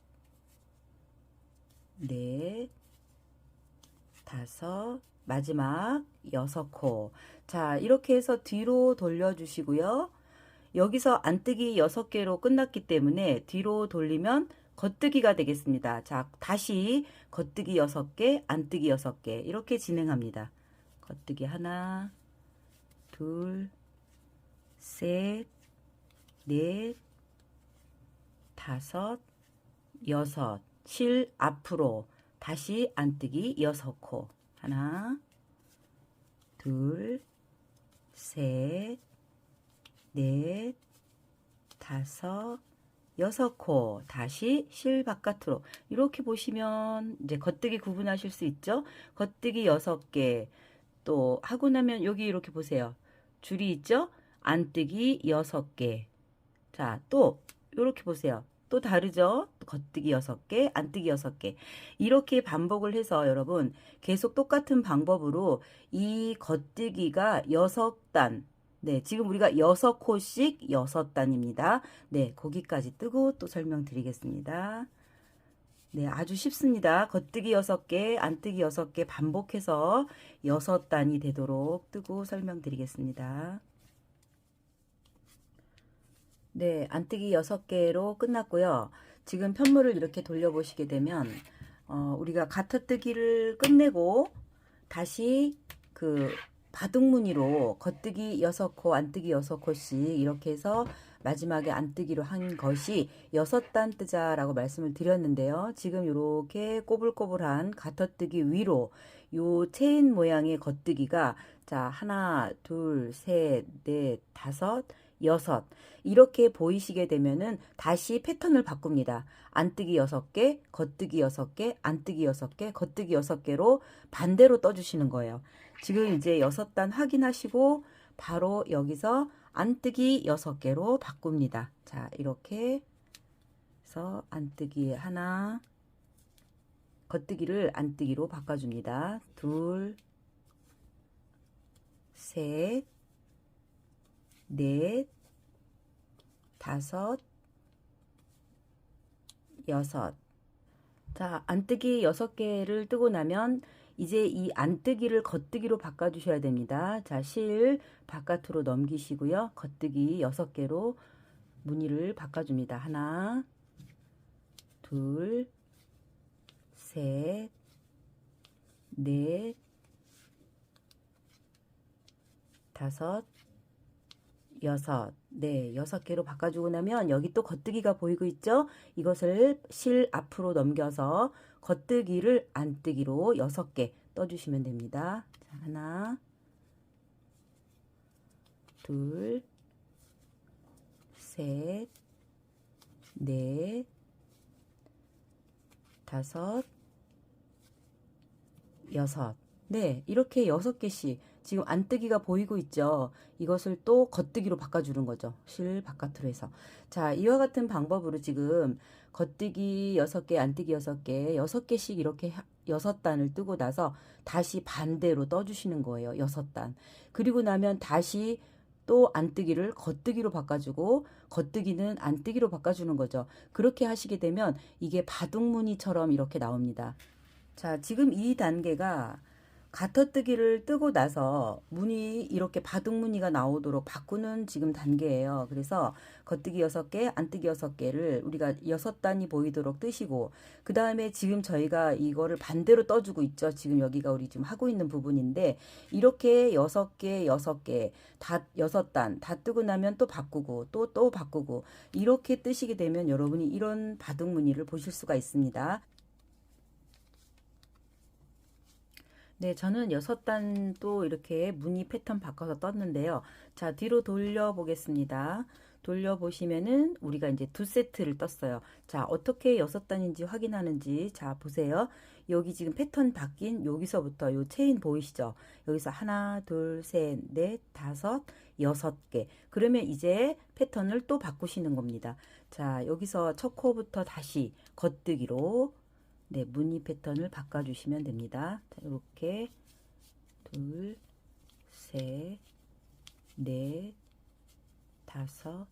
넷, 다섯, 마지막 6코. 자, 이렇게 해서 뒤로 돌려주시고요. 여기서 안뜨기 6개로 끝났기 때문에 뒤로 돌리면 겉뜨기가 되겠습니다. 자, 다시 겉뜨기 6개, 안뜨기 6개 이렇게 진행합니다. 겉뜨기 하나, 둘, 셋, 넷, 다섯, 여섯, 실 앞으로 다시 안뜨기 6코. 하나, 둘, 셋, 넷, 다섯, 6코. 다시 실 바깥으로. 이렇게 보시면 이제 겉뜨기 구분하실 수 있죠? 겉뜨기 6개. 또 하고 나면 여기 이렇게 보세요. 줄이 있죠? 안뜨기 6개. 자, 또 이렇게 보세요. 또 다르죠? 겉뜨기 6개, 안뜨기 6개. 이렇게 반복을 해서 여러분 계속 똑같은 방법으로 이 겉뜨기가 6단. 네, 지금 우리가 6코씩 6단입니다. 네, 거기까지 뜨고 또 설명드리겠습니다. 네, 아주 쉽습니다. 겉뜨기 6개, 안뜨기 6개 반복해서 6단이 되도록 뜨고 설명드리겠습니다. 네, 안뜨기 6개로 끝났고요. 지금 편물을 이렇게 돌려보시게 되면 우리가 가터뜨기를 끝내고 다시 그 바둑무늬로 겉뜨기 6코, 안뜨기 6코씩 이렇게 해서 마지막에 안뜨기로 한 것이 6단 뜨자라고 말씀을 드렸는데요. 지금 이렇게 꼬불꼬불한 가터뜨기 위로 요 체인 모양의 겉뜨기가 자, 하나, 둘, 셋, 넷, 다섯, 6 이렇게 보이시게 되면은 다시 패턴을 바꿉니다. 안뜨기 6개, 겉뜨기 6개, 안뜨기 6개, 겉뜨기 6개로 반대로 떠주시는 거예요. 지금 이제 6단 확인하시고 바로 여기서 안뜨기 6개로 바꿉니다. 자, 이렇게 해서 안뜨기 하나, 겉뜨기를 안뜨기로 바꿔줍니다. 둘, 셋, 넷, 다섯, 6. 자, 안뜨기 6개를 뜨고 나면 이제 이 안뜨기를 겉뜨기로 바꿔주셔야 됩니다. 자, 실 바깥으로 넘기시고요. 겉뜨기 6개로 무늬를 바꿔줍니다. 하나, 둘, 셋, 넷, 다섯, 6. 네, 6개로 바꿔주고 나면 여기 또 겉뜨기가 보이고 있죠? 이것을 실 앞으로 넘겨서 겉뜨기를 안뜨기로 6개 떠주시면 됩니다. 자, 하나, 둘, 셋, 넷, 다섯, 6. 네, 이렇게 6개씩 지금 안뜨기가 보이고 있죠. 이것을 또 겉뜨기로 바꿔주는 거죠. 실 바깥으로 해서. 자, 이와 같은 방법으로 지금 겉뜨기 6개, 안뜨기 6개, 6개씩 이렇게 6단을 뜨고 나서 다시 반대로 떠주시는 거예요. 6단. 그리고 나면 다시 또 안뜨기를 겉뜨기로 바꿔주고 겉뜨기는 안뜨기로 바꿔주는 거죠. 그렇게 하시게 되면 이게 바둑무늬처럼 이렇게 나옵니다. 자, 지금 이 단계가 가터뜨기를 뜨고 나서 무늬 이렇게 바둑무늬가 나오도록 바꾸는 지금 단계예요. 그래서 겉뜨기 6개, 안뜨기 6개를 우리가 6단이 보이도록 뜨시고 그 다음에 지금 저희가 이거를 반대로 떠주고 있죠. 지금 여기가 우리 지금 하고 있는 부분인데 이렇게 6개, 6개 다 6단 다 뜨고 나면 또 바꾸고 또 바꾸고 이렇게 뜨시게 되면 여러분이 이런 바둑무늬를 보실 수가 있습니다. 네, 저는 6단 또 이렇게 무늬 패턴 바꿔서 떴는데요. 자, 뒤로 돌려보겠습니다. 돌려보시면은 우리가 이제 2세트를 떴어요. 자, 어떻게 6단인지 확인하는지 자, 보세요. 여기 지금 패턴 바뀐 여기서부터 요 체인 보이시죠? 여기서 하나, 둘, 셋, 넷, 다섯, 6개. 그러면 이제 패턴을 또 바꾸시는 겁니다. 자, 여기서 첫 코부터 다시 겉뜨기로 네, 무늬 패턴을 바꿔주시면 됩니다. 자, 이렇게 둘, 셋, 넷, 다섯,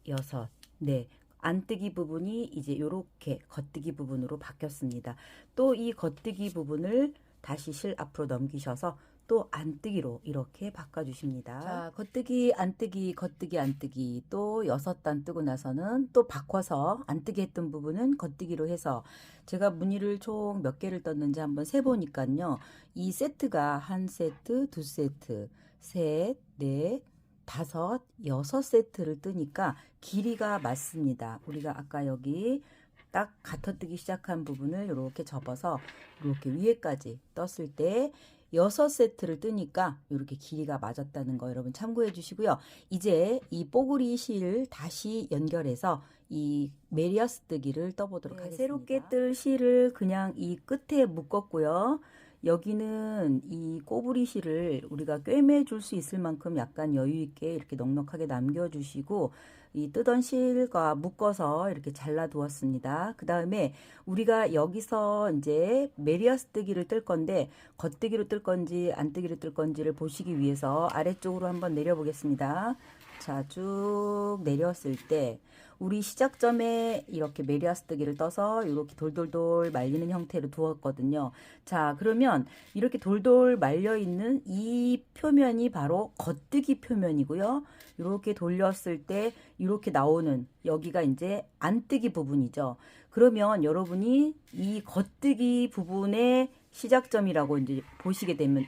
여섯. 네, 안뜨기 부분이 이제 이렇게 겉뜨기 부분으로 바뀌었습니다. 또 이 겉뜨기 부분을 다시 실 앞으로 넘기셔서 또 안뜨기로 이렇게 바꿔주십니다. 자, 겉뜨기, 안뜨기, 겉뜨기, 안뜨기 또 6단 뜨고 나서는 또 바꿔서 안뜨기 했던 부분은 겉뜨기로 해서 제가 무늬를 총 몇 개를 떴는지 한번 세보니까요. 이 세트가 한 세트, 두 세트, 셋, 넷, 다섯, 6세트를 뜨니까 길이가 맞습니다. 우리가 아까 여기 딱 가터뜨기 시작한 부분을 이렇게 접어서 이렇게 위에까지 떴을 때 6세트를 뜨니까 이렇게 길이가 맞았다는 거 여러분 참고해 주시고요. 이제 이 뽀글이 실 다시 연결해서 이 메리아스 뜨기를 떠보도록 하겠습니다. 새롭게 뜰 실을 그냥 이 끝에 묶었고요. 여기는 이 꼬부리 실을 우리가 꿰매 줄 수 있을 만큼 약간 여유 있게 이렇게 넉넉하게 남겨 주시고 이 뜨던 실과 묶어서 이렇게 잘라 두었습니다. 그 다음에 우리가 여기서 이제 메리아스 뜨기를 뜰 건데 겉뜨기로 뜰 건지 안뜨기로 뜰 건지를 보시기 위해서 아래쪽으로 한번 내려 보겠습니다. 자, 쭉 내렸을 때 우리 시작점에 이렇게 메리아스 뜨기를 떠서 이렇게 돌돌돌 말리는 형태로 두었거든요. 자, 그러면 이렇게 돌돌 말려 있는 이 표면이 바로 겉뜨기 표면이고요. 이렇게 돌렸을 때 이렇게 나오는 여기가 이제 안뜨기 부분이죠. 그러면 여러분이 이 겉뜨기 부분의 시작점이라고 이제 보시게 되면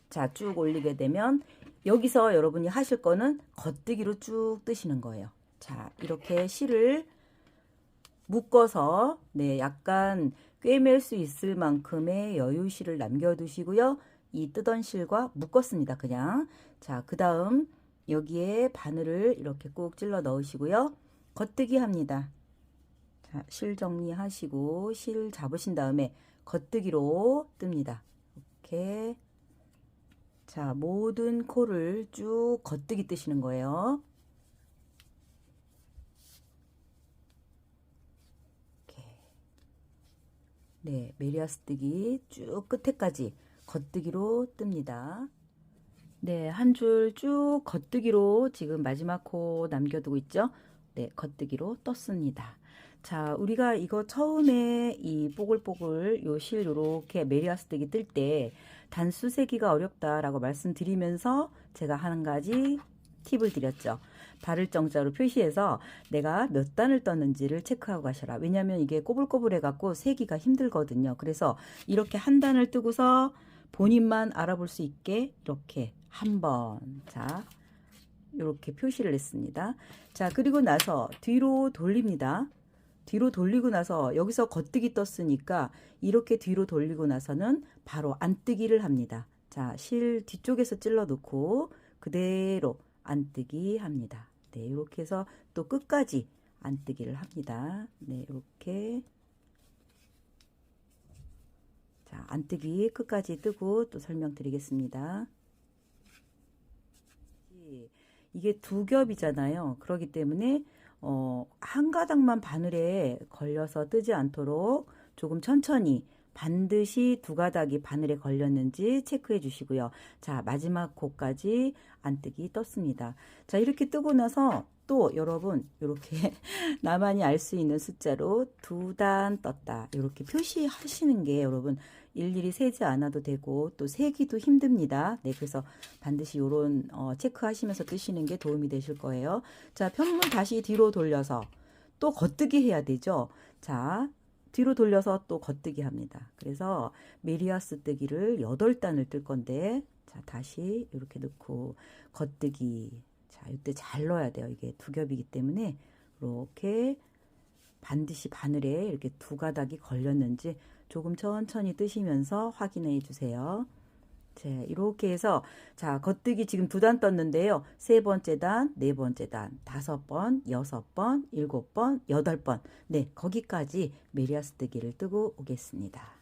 자, 쭉 올리게 되면 여기서 여러분이 하실 거는 겉뜨기로 쭉 뜨시는 거예요. 자, 이렇게 실을 묶어서 네, 약간 꿰맬 수 있을 만큼의 여유 실을 남겨두시고요. 이 뜨던 실과 묶었습니다. 그냥. 자, 그 다음 여기에 바늘을 이렇게 꾹 찔러 넣으시고요. 겉뜨기 합니다. 자, 실 정리하시고 실 잡으신 다음에 겉뜨기로 뜹니다. 이렇게. 자, 모든 코를 쭉 겉뜨기 뜨시는 거예요. 네, 메리아스 뜨기 쭉 끝에까지 겉뜨기로 뜹니다. 네, 한 줄 쭉 겉뜨기로 지금 마지막 코 남겨두고 있죠? 네, 겉뜨기로 떴습니다. 자, 우리가 이거 처음에 이 뽀글뽀글 요 실 요렇게 메리아스 뜨기 뜰 때 단수 세기가 어렵다라고 말씀드리면서 제가 한 가지 팁을 드렸죠. 바를 정자로 표시해서 내가 몇 단을 떴는지를 체크하고 가셔라. 왜냐하면 이게 꼬불꼬불해 갖고 세기가 힘들거든요. 그래서 이렇게 한 단을 뜨고서 본인만 알아볼 수 있게 이렇게 한번 자 이렇게 표시를 했습니다. 자, 그리고 나서 뒤로 돌립니다. 뒤로 돌리고 나서 여기서 겉뜨기 떴으니까 이렇게 뒤로 돌리고 나서는 바로 안뜨기를 합니다. 자, 실 뒤쪽에서 찔러 넣고 그대로 안뜨기 합니다. 네, 이렇게 해서 또 끝까지 안뜨기를 합니다. 네, 이렇게. 자, 안뜨기 끝까지 뜨고 또 설명드리겠습니다. 이게 두 겹이잖아요. 그렇기 때문에 한 가닥만 바늘에 걸려서 뜨지 않도록 조금 천천히 반드시 두 가닥이 바늘에 걸렸는지 체크해 주시고요. 자, 마지막 코까지 안뜨기 떴습니다. 자, 이렇게 뜨고 나서 또 여러분 이렇게 나만이 알 수 있는 숫자로 2단 떴다 이렇게 표시하시는 게 여러분 일일이 세지 않아도 되고 또 세기도 힘듭니다. 네, 그래서 반드시 이런 체크하시면서 뜨시는 게 도움이 되실 거예요. 자, 편물 다시 뒤로 돌려서 또 겉뜨기 해야 되죠. 자, 뒤로 돌려서 또 겉뜨기 합니다. 그래서 메리아스 뜨기를 8단을 뜰 건데 자, 다시 이렇게 넣고 겉뜨기. 자, 이때 잘 넣어야 돼요. 이게 두 겹이기 때문에 이렇게 반드시 바늘에 이렇게 두 가닥이 걸렸는지 조금 천천히 뜨시면서 확인해 주세요. 자, 이렇게 해서 자, 겉뜨기 지금 2단 떴는데요. 세 번째 단, 네 번째 단, 5번, 6번, 7번, 8번. 네, 거기까지 메리아스 뜨기를 뜨고 오겠습니다.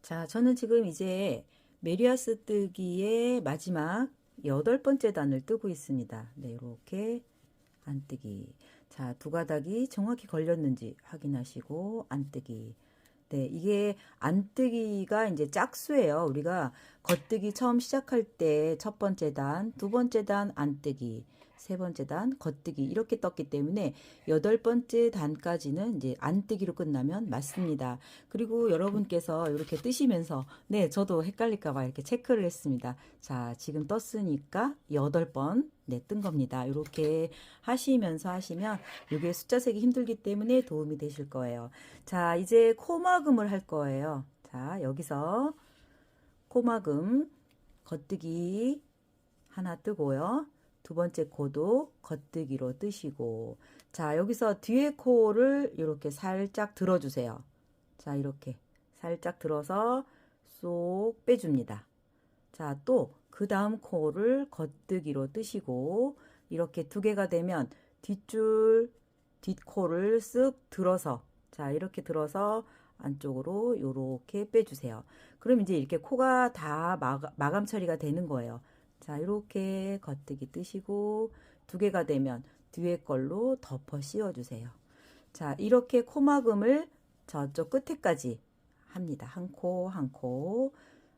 자, 저는 지금 이제 메리아스 뜨기의 마지막 8번째 단을 뜨고 있습니다. 네, 이렇게 안뜨기. 자, 두 가닥이 정확히 걸렸는지 확인하시고 안뜨기. 네, 이게 안뜨기가 이제 짝수예요. 우리가 겉뜨기 처음 시작할 때 첫 번째 단, 두 번째 단 안뜨기, 세 번째 단 겉뜨기 이렇게 떴기 때문에 여덟 번째 단까지는 이제 안뜨기로 끝나면 맞습니다. 그리고 여러분께서 이렇게 뜨시면서 네, 저도 헷갈릴까 봐 이렇게 체크를 했습니다. 자, 지금 떴으니까 8번 네, 뜬 겁니다. 이렇게 하시면서 하시면 이게 숫자 세기 힘들기 때문에 도움이 되실 거예요. 자, 이제 코막음을 할 거예요. 자, 여기서 코막음 겉뜨기 하나 뜨고요. 두 번째 코도 겉뜨기로 뜨시고, 자, 여기서 뒤에 코를 이렇게 살짝 들어주세요. 자, 이렇게 살짝 들어서 쏙 빼줍니다. 자, 또 그 다음 코를 겉뜨기로 뜨시고, 이렇게 두 개가 되면 뒷줄, 뒷코를 쓱 들어서, 자, 이렇게 들어서 안쪽으로 이렇게 빼주세요. 그럼 이제 이렇게 코가 다 마감 처리가 되는 거예요. 자, 이렇게 겉뜨기 뜨시고, 두 개가 되면 뒤에 걸로 덮어 씌워주세요. 자, 이렇게 코막음을 저쪽 끝에까지 합니다. 한 코, 한 코.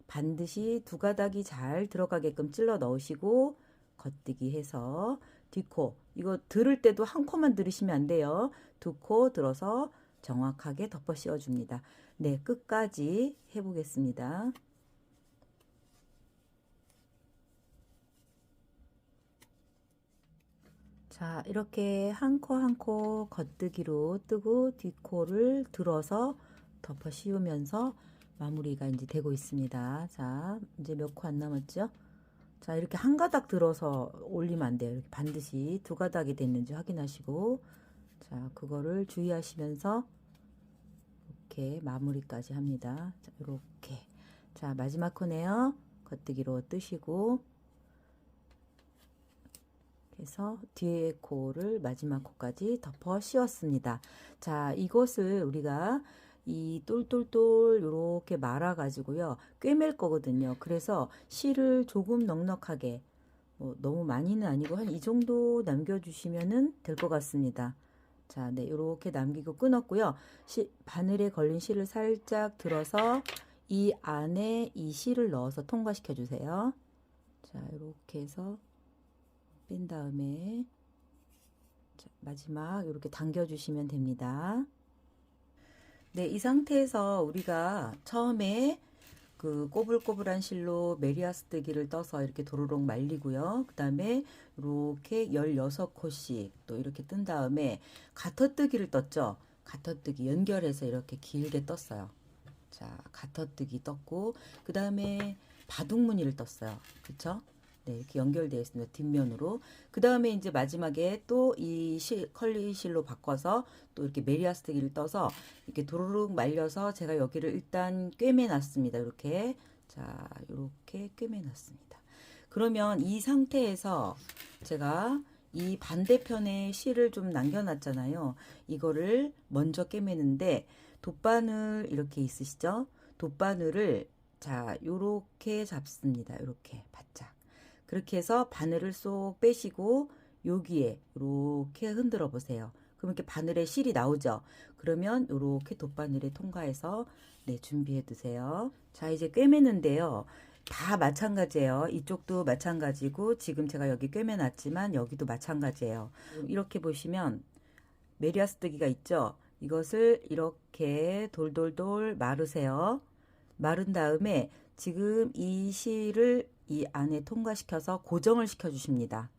반드시 두 가닥이 잘 들어가게끔 찔러 넣으시고 겉뜨기 해서 뒷코, 이거 들을 때도 한 코만 들으시면 안 돼요. 두 코 들어서 정확하게 덮어 씌워줍니다. 네, 끝까지 해보겠습니다. 자, 이렇게 한 코 한 코 겉뜨기로 뜨고 뒷코를 들어서 덮어 씌우면서 마무리가 이제 되고 있습니다. 자, 이제 몇 코 안 남았죠? 자, 이렇게 한 가닥 들어서 올리면 안 돼요. 이렇게 반드시 두 가닥이 됐는지 확인하시고, 자, 그거를 주의하시면서 이렇게 마무리까지 합니다. 자, 이렇게. 자, 마지막 코네요. 겉뜨기로 뜨시고, 해서 뒤에 코를 마지막 코까지 덮어 씌웠습니다. 자, 이것을 우리가 이 똘똘똘 이렇게 말아 가지고요 꿰맬 거거든요. 그래서 실을 조금 넉넉하게 너무 많이는 아니고 한 이 정도 남겨주시면은 될 것 같습니다. 자, 네, 이렇게 남기고 끊었고요. 바늘에 걸린 실을 살짝 들어서 이 안에 이 실을 넣어서 통과시켜 주세요. 자, 이렇게 해서 뺀 다음에 자, 마지막 이렇게 당겨 주시면 됩니다. 네, 이 상태에서 우리가 처음에 그 꼬불꼬불한 실로 메리아스뜨기를 떠서 이렇게 도로록 말리고요. 그 다음에 이렇게 16코씩 또 이렇게 뜬 다음에 가터뜨기를 떴죠. 가터뜨기 연결해서 이렇게 길게 떴어요. 자, 가터뜨기 떴고 그 다음에 바둑무늬를 떴어요. 그쵸? 네, 이렇게 연결되어 있습니다. 뒷면으로. 그 다음에 이제 마지막에 또 이 컬리실로 바꿔서 또 이렇게 메리아스뜨기를 떠서 이렇게 도로록 말려서 제가 여기를 일단 꿰매 놨습니다. 이렇게. 자, 이렇게 꿰매 놨습니다. 그러면 이 상태에서 제가 이 반대편에 실을 좀 남겨놨잖아요. 이거를 먼저 꿰매는데 돗바늘 이렇게 있으시죠? 돗바늘을 자, 요렇게 잡습니다. 요렇게 바짝. 그렇게 해서 바늘을 쏙 빼시고 여기에 이렇게 흔들어 보세요. 그럼 이렇게 바늘에 실이 나오죠. 그러면 이렇게 돗바늘에 통과해서 네, 준비해 두세요. 자, 이제 꿰매는데요. 다 마찬가지예요. 이쪽도 마찬가지고 지금 제가 여기 꿰매 놨지만 여기도 마찬가지예요. 이렇게 보시면 메리아스뜨기가 있죠. 이것을 이렇게 돌돌돌 마르세요. 마른 다음에 지금 이 실을 이 안에 통과시켜서 고정을 시켜 주십니다.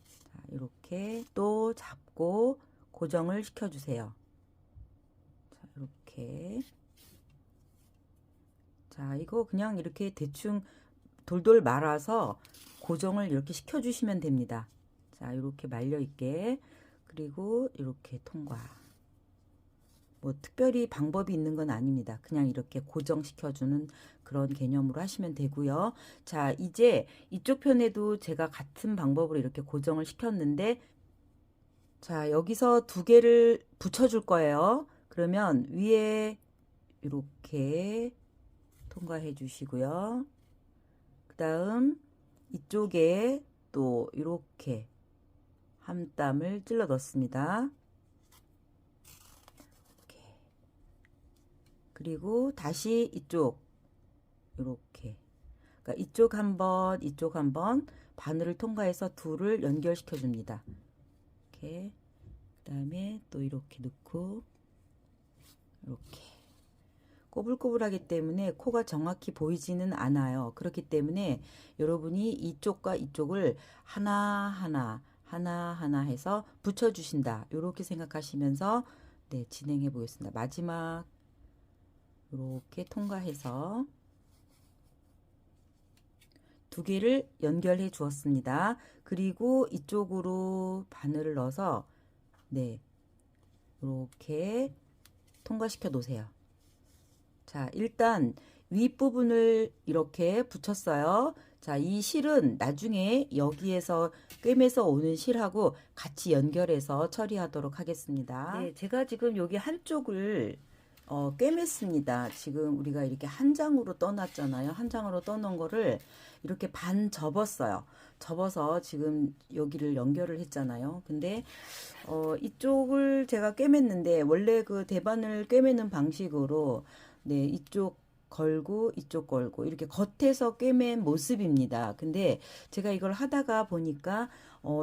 자, 이렇게 또 잡고 고정을 시켜 주세요. 자, 이렇게. 자, 이거 그냥 이렇게 대충 돌돌 말아서 고정을 이렇게 시켜 주시면 됩니다. 자, 이렇게 말려 있게. 그리고 이렇게 통과. 뭐 특별히 방법이 있는 건 아닙니다. 그냥 이렇게 고정시켜주는 그런 개념으로 하시면 되고요. 자, 이제 이쪽 편에도 제가 같은 방법으로 이렇게 고정을 시켰는데 자, 여기서 두 개를 붙여줄 거예요. 그러면 위에 이렇게 통과해 주시고요. 그 다음 이쪽에 또 이렇게 한 땀을 찔러 넣습니다. 이렇게. 그리고 다시 이쪽 이렇게, 그러니까 이쪽 한번 이쪽 한번 바늘을 통과해서 둘을 연결시켜 줍니다. 이렇게. 그 다음에 또 이렇게 넣고 이렇게. 꼬불꼬불하기 때문에 코가 정확히 보이지는 않아요. 그렇기 때문에 여러분이 이쪽과 이쪽을 하나하나 하나하나 해서 붙여주신다. 이렇게 생각하시면서 네, 진행해 보겠습니다. 마지막 이렇게 통과해서 두 개를 연결해 주었습니다. 그리고 이쪽으로 바늘을 넣어서 네, 이렇게 통과시켜 놓으세요. 자, 일단 윗부분을 이렇게 붙였어요. 자, 이 실은 나중에 여기에서 꿰매서 오는 실하고 같이 연결해서 처리하도록 하겠습니다. 네, 제가 지금 여기 한쪽을 꿰맸습니다. 지금 우리가 이렇게 한 장으로 떠놨잖아요. 한 장으로 떠놓은 거를 이렇게 반 접었어요. 접어서 지금 여기를 연결을 했잖아요. 근데 이쪽을 제가 꿰맸는데 원래 그 대반을 꿰매는 방식으로 네, 이쪽 걸고 이쪽 걸고 이렇게 겉에서 꿰맨 모습입니다. 근데 제가 이걸 하다가 보니까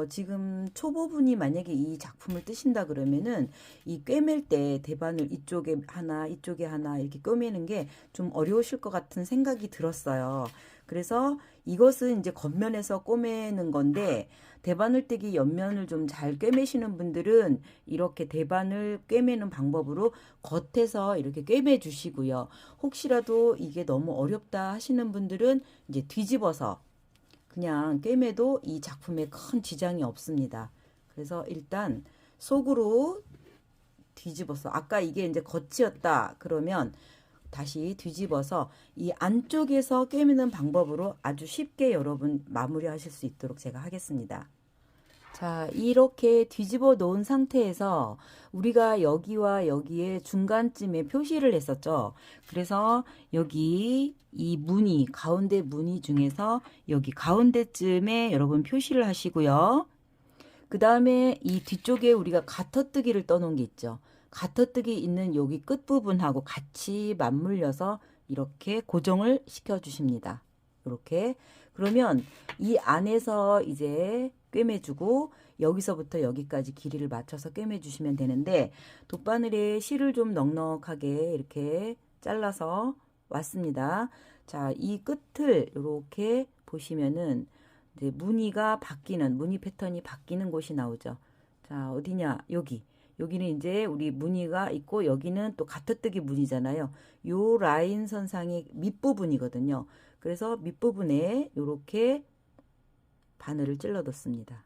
지금 초보분이 만약에 이 작품을 뜨신다 그러면은 이 꿰맬 때 대반을 이쪽에 하나 이쪽에 하나 이렇게 꿰매는 게 좀 어려우실 것 같은 생각이 들었어요. 그래서 이것은 이제 겉면에서 꿰매는 건데 대바늘 떼기 옆면을 좀 잘 꿰매시는 분들은 이렇게 대바늘 꿰매는 방법으로 겉에서 이렇게 꿰매 주시고요. 혹시라도 이게 너무 어렵다 하시는 분들은 이제 뒤집어서 그냥 꿰매도 이 작품에 큰 지장이 없습니다. 그래서 일단 속으로 뒤집어서 아까 이게 이제 겉이었다 그러면 다시 뒤집어서 이 안쪽에서 꿰매는 방법으로 아주 쉽게 여러분 마무리 하실 수 있도록 제가 하겠습니다. 자, 이렇게 뒤집어 놓은 상태에서 우리가 여기와 여기에 중간쯤에 표시를 했었죠. 그래서 여기 이 무늬, 가운데 무늬 중에서 여기 가운데쯤에 여러분 표시를 하시고요. 그 다음에 이 뒤쪽에 우리가 가터뜨기를 떠놓은 게 있죠. 가터뜨기 있는 여기 끝부분하고 같이 맞물려서 이렇게 고정을 시켜 주십니다. 이렇게. 그러면 이 안에서 이제 꿰매주고 여기서부터 여기까지 길이를 맞춰서 꿰매주시면 되는데 돗바늘에 실을 좀 넉넉하게 이렇게 잘라서 왔습니다. 자, 이 끝을 이렇게 보시면은 이제 무늬가 바뀌는, 무늬 패턴이 바뀌는 곳이 나오죠. 자, 어디냐? 여기. 여기는 이제 우리 무늬가 있고 여기는 또 가터뜨기 무늬잖아요. 요 라인 선상의 밑부분이거든요. 그래서 밑부분에 이렇게 바늘을 찔러 뒀습니다.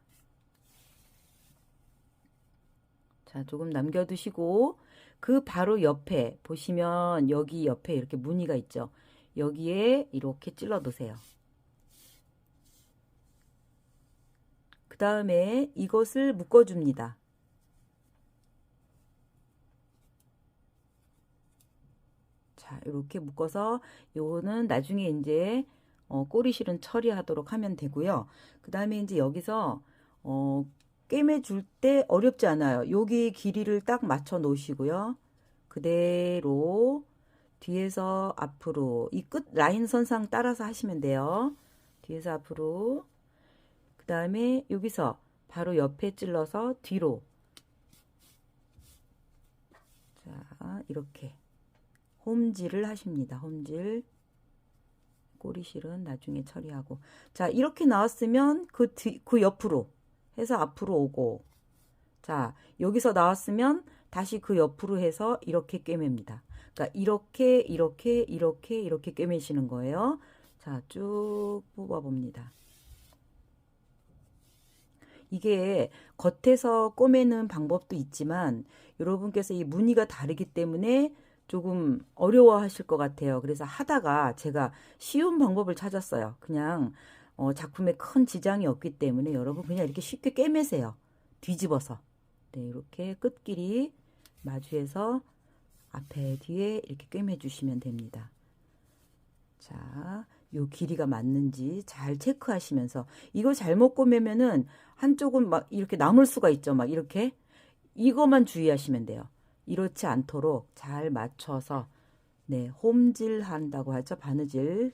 자, 조금 남겨두시고 그 바로 옆에 보시면 여기 옆에 이렇게 무늬가 있죠. 여기에 이렇게 찔러 놓으세요. 그 다음에 이것을 묶어줍니다. 자, 이렇게 묶어서 요거는 나중에 이제 꼬리실은 처리하도록 하면 되고요. 그 다음에 이제 여기서 꿰매 줄 때 어렵지 않아요. 여기 길이를 딱 맞춰 놓으시고요. 그대로 뒤에서 앞으로 이 끝 라인 선상 따라서 하시면 돼요. 뒤에서 앞으로. 그 다음에 여기서 바로 옆에 찔러서 뒤로. 자, 이렇게 홈질을 하십니다. 홈질. 꼬리실은 나중에 처리하고. 자, 이렇게 나왔으면 그 옆으로 해서 앞으로 오고. 자, 여기서 나왔으면 다시 그 옆으로 해서 이렇게 꿰맵니다. 그러니까 이렇게 이렇게 이렇게 이렇게 꿰매시는 거예요. 자, 쭉 뽑아 봅니다. 이게 겉에서 꼬매는 방법도 있지만 여러분께서 이 무늬가 다르기 때문에 조금 어려워하실 것 같아요. 그래서 하다가 제가 쉬운 방법을 찾았어요. 그냥 작품에 큰 지장이 없기 때문에 여러분 그냥 이렇게 쉽게 꿰매세요. 뒤집어서. 네, 이렇게 끝끼리 마주해서 앞에 뒤에 이렇게 꿰매 주시면 됩니다. 자, 요 길이가 맞는지 잘 체크하시면서 이거 잘못 꿰매면은 한쪽은 막 이렇게 남을 수가 있죠. 막 이렇게. 이것만 주의하시면 돼요. 이렇지 않도록 잘 맞춰서, 네, 홈질 한다고 하죠. 바느질.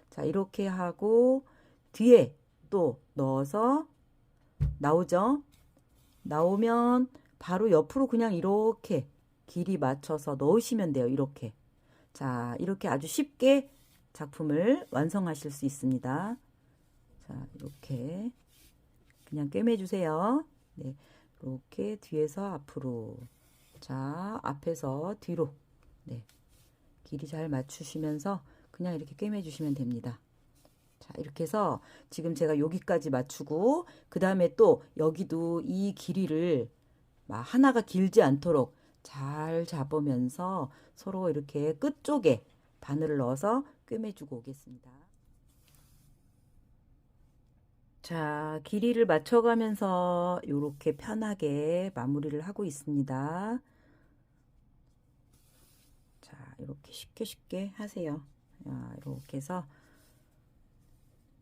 자, 이렇게 하고 뒤에 또 넣어서 나오죠. 나오면 바로 옆으로 그냥 이렇게 길이 맞춰서 넣으시면 돼요. 이렇게. 자, 이렇게 아주 쉽게 작품을 완성하실 수 있습니다. 자, 이렇게 그냥 꿰매주세요. 네, 이렇게 뒤에서 앞으로. 자, 앞에서 뒤로. 네, 길이 잘 맞추시면서 그냥 이렇게 꿰매주시면 됩니다. 자, 이렇게 해서 지금 제가 여기까지 맞추고 그 다음에 또 여기도 이 길이를 막 하나가 길지 않도록 잘 잡으면서 서로 이렇게 끝쪽에 바늘을 넣어서 꿰매주고 오겠습니다. 자, 길이를 맞춰가면서 이렇게 편하게 마무리를 하고 있습니다. 자, 이렇게 쉽게 하세요. 자, 이렇게 해서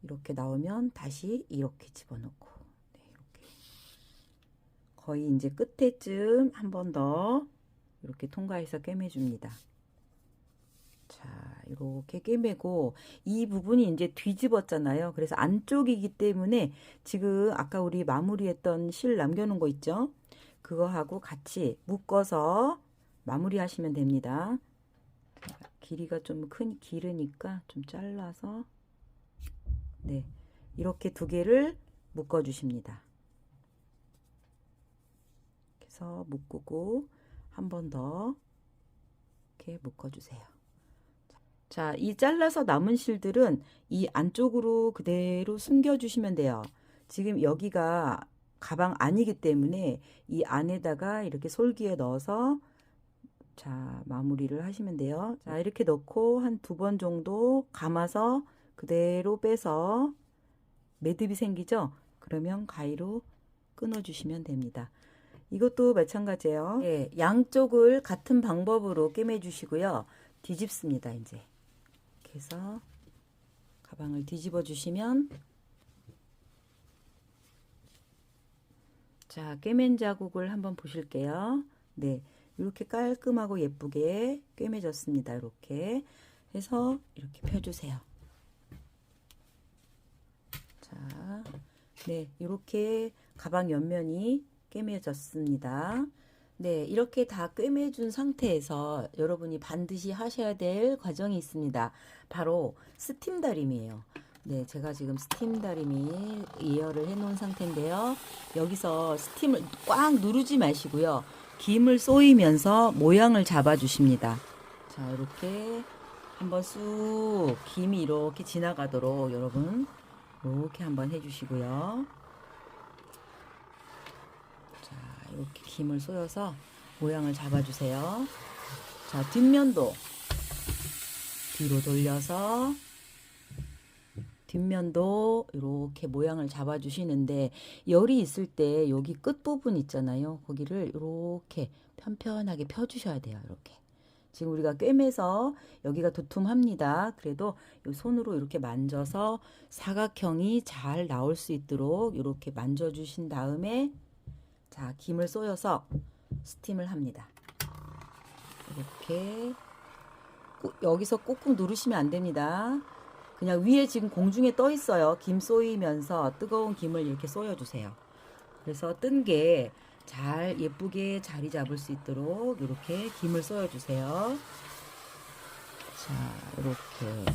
이렇게 나오면 다시 이렇게 집어넣고, 네, 이렇게 거의 이제 끝에쯤 한 번 더 이렇게 통과해서 꿰매줍니다. 자, 이렇게 꿰매고 이 부분이 이제 뒤집었잖아요. 그래서 안쪽이기 때문에 지금 아까 우리 마무리했던 실 남겨놓은 거 있죠? 그거하고 같이 묶어서 마무리하시면 됩니다. 길이가 좀 길으니까 좀 잘라서, 네, 이렇게 두 개를 묶어 주십니다. 그래서 묶고 한 번 더 이렇게 묶어 주세요. 자, 이 잘라서 남은 실들은 이 안쪽으로 그대로 숨겨 주시면 돼요. 지금 여기가 가방 안이기 때문에 이 안에다가 이렇게 솔기에 넣어서, 자, 마무리를 하시면 돼요. 자, 이렇게 넣고 한 2번 정도 감아서 그대로 빼서 매듭이 생기죠? 그러면 가위로 끊어 주시면 됩니다. 이것도 마찬가지예요. 네, 양쪽을 같은 방법으로 꿰매 주시고요. 뒤집습니다, 이제. 이렇게 해서 가방을 뒤집어 주시면, 자, 꿰맨 자국을 한번 보실게요. 네, 이렇게 깔끔하고 예쁘게 꿰매졌습니다. 이렇게 해서 이렇게 펴주세요. 자, 네, 이렇게 가방 옆면이 꿰매졌습니다. 네, 이렇게 다 꿰매준 상태에서 여러분이 반드시 하셔야 될 과정이 있습니다. 바로 스팀 다림이에요. 네, 제가 지금 스팀 다림이 예열을 해 놓은 상태인데요. 여기서 스팀을 꽉 누르지 마시고요. 김을 쏘이면서 모양을 잡아 주십니다. 자, 이렇게 한번 쑥 김이 이렇게 지나가도록 여러분 이렇게 한번 해 주시고요. 자, 이렇게 김을 쏘여서 모양을 잡아 주세요. 자, 뒷면도 뒤로 돌려서 뒷면도 이렇게 모양을 잡아 주시는데, 열이 있을 때 여기 끝부분 있잖아요. 거기를 이렇게 편편하게 펴 주셔야 돼요. 이렇게. 지금 우리가 꿰매서 여기가 도톰합니다. 그래도 이 손으로 이렇게 만져서 사각형이 잘 나올 수 있도록 이렇게 만져 주신 다음에, 자, 김을 쏘여서 스팀을 합니다. 이렇게 여기서 꾹꾹 누르시면 안 됩니다. 그냥 위에 지금 공중에 떠 있어요. 김 쏘이면서 뜨거운 김을 이렇게 쏘여 주세요. 그래서 뜬 게 잘 예쁘게 자리 잡을 수 있도록 이렇게 김을 쏘여 주세요. 자, 이렇게.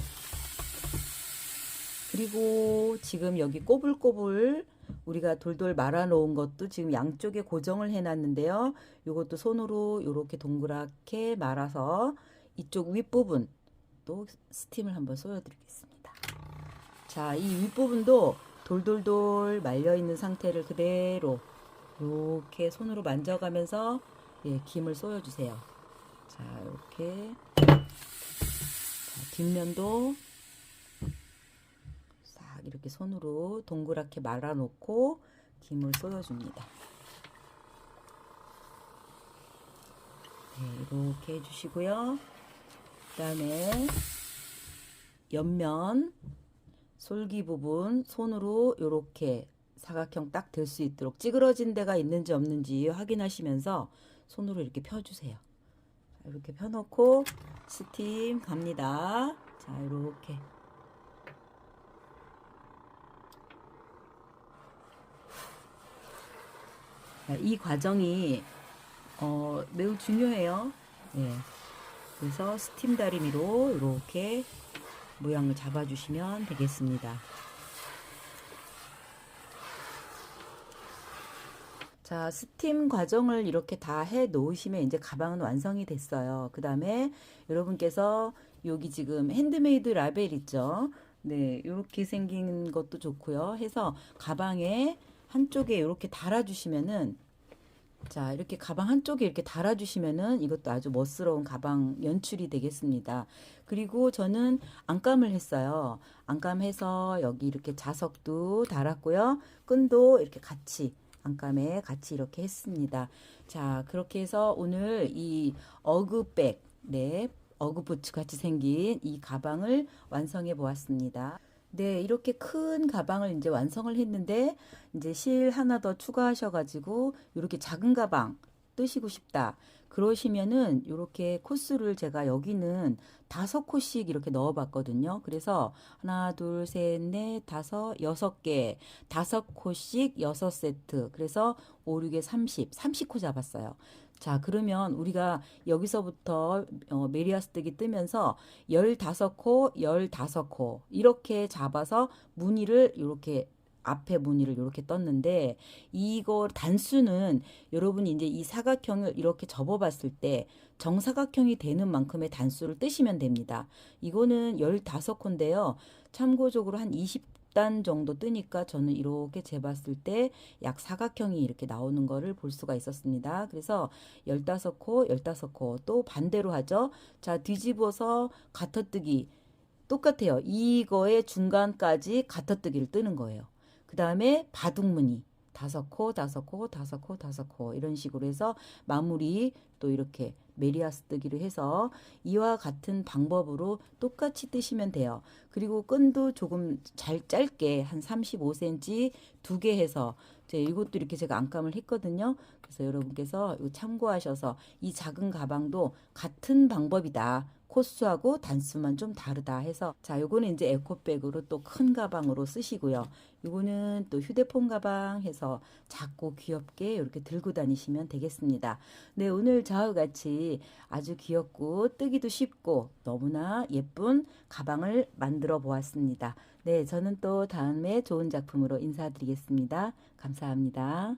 그리고 지금 여기 꼬불꼬불 우리가 돌돌 말아 놓은 것도 지금 양쪽에 고정을 해 놨는데요. 이것도 손으로 이렇게 동그랗게 말아서 이쪽 윗부분 또 스팀을 한번 쏘여 드리겠습니다. 자, 이 윗부분도 돌돌돌 말려 있는 상태를 그대로 이렇게 손으로 만져가면서, 예, 김을 쏘여 주세요. 자, 이렇게. 자, 뒷면도 싹 이렇게 손으로 동그랗게 말아 놓고 김을 쏘여 줍니다. 네, 이렇게 해 주시고요. 그다음에 옆면 솔기 부분 손으로 이렇게 사각형 딱 될 수 있도록 찌그러진 데가 있는지 없는지 확인하시면서 손으로 이렇게 펴주세요. 이렇게 펴놓고 스팀 갑니다. 자, 이렇게. 이 과정이 매우 중요해요. 예. 그래서 스팀 다리미로 이렇게 모양을 잡아주시면 되겠습니다. 자, 스팀 과정을 이렇게 다 해 놓으시면 이제 가방은 완성이 됐어요. 그 다음에 여러분께서 여기 지금 핸드메이드 라벨 있죠? 네, 이렇게 생긴 것도 좋고요. 해서 가방에 한쪽에 이렇게 달아주시면은, 자, 이렇게 가방 한쪽에 이렇게 달아주시면은 이것도 아주 멋스러운 가방 연출이 되겠습니다. 그리고 저는 안감을 했어요. 안감해서 여기 이렇게 자석도 달았고요. 끈도 이렇게 같이 안감에 같이 이렇게 했습니다. 자, 그렇게 해서 오늘 이 어그백, 네, 어그부츠 같이 생긴 이 가방을 완성해 보았습니다. 네, 이렇게 큰 가방을 이제 완성을 했는데, 이제 실 하나 더 추가하셔가지고, 이렇게 작은 가방 뜨시고 싶다. 그러시면은, 이렇게 코스를 제가 여기는 5코씩 이렇게 넣어 봤거든요. 그래서, 하나, 둘, 셋, 넷, 다섯, 6개, 5코씩 6세트. 그래서, 5, 6에 30코 잡았어요. 자, 그러면 우리가 여기서부터 메리아스뜨기 뜨면서 15코, 15코 이렇게 잡아서 무늬를 이렇게 앞에 무늬를 이렇게 떴는데 이거 단수는 여러분이 이제 이 사각형을 이렇게 접어봤을 때 정사각형이 되는 만큼의 단수를 뜨시면 됩니다. 이거는 15코인데요. 참고적으로 한 20단 정도 뜨니까 저는 이렇게 재봤을 때 약 사각형이 이렇게 나오는 거를 볼 수가 있었습니다. 그래서 15코, 15코 또 반대로 하죠. 자, 뒤집어서 가터뜨기 똑같아요. 이거의 중간까지 가터뜨기를 뜨는 거예요. 그 다음에 바둑무늬 5코, 5코, 5코, 5코 이런 식으로 해서 마무리 또 이렇게 메리아스 뜨기를 해서 이와 같은 방법으로 똑같이 뜨시면 돼요. 그리고 끈도 조금 잘 짧게 한 35cm 2개 해서 이것도 이렇게 제가 안감을 했거든요. 그래서 여러분께서 이거 참고하셔서 이 작은 가방도 같은 방법이다. 코스하고 단수만 좀 다르다 해서 자, 요거는 이제 에코백으로 또 큰 가방으로 쓰시고요. 요거는 또 휴대폰 가방 해서 작고 귀엽게 이렇게 들고 다니시면 되겠습니다. 네, 오늘 저와 같이 아주 귀엽고 뜨기도 쉽고 너무나 예쁜 가방을 만들어 보았습니다. 네, 저는 또 다음에 좋은 작품으로 인사드리겠습니다. 감사합니다.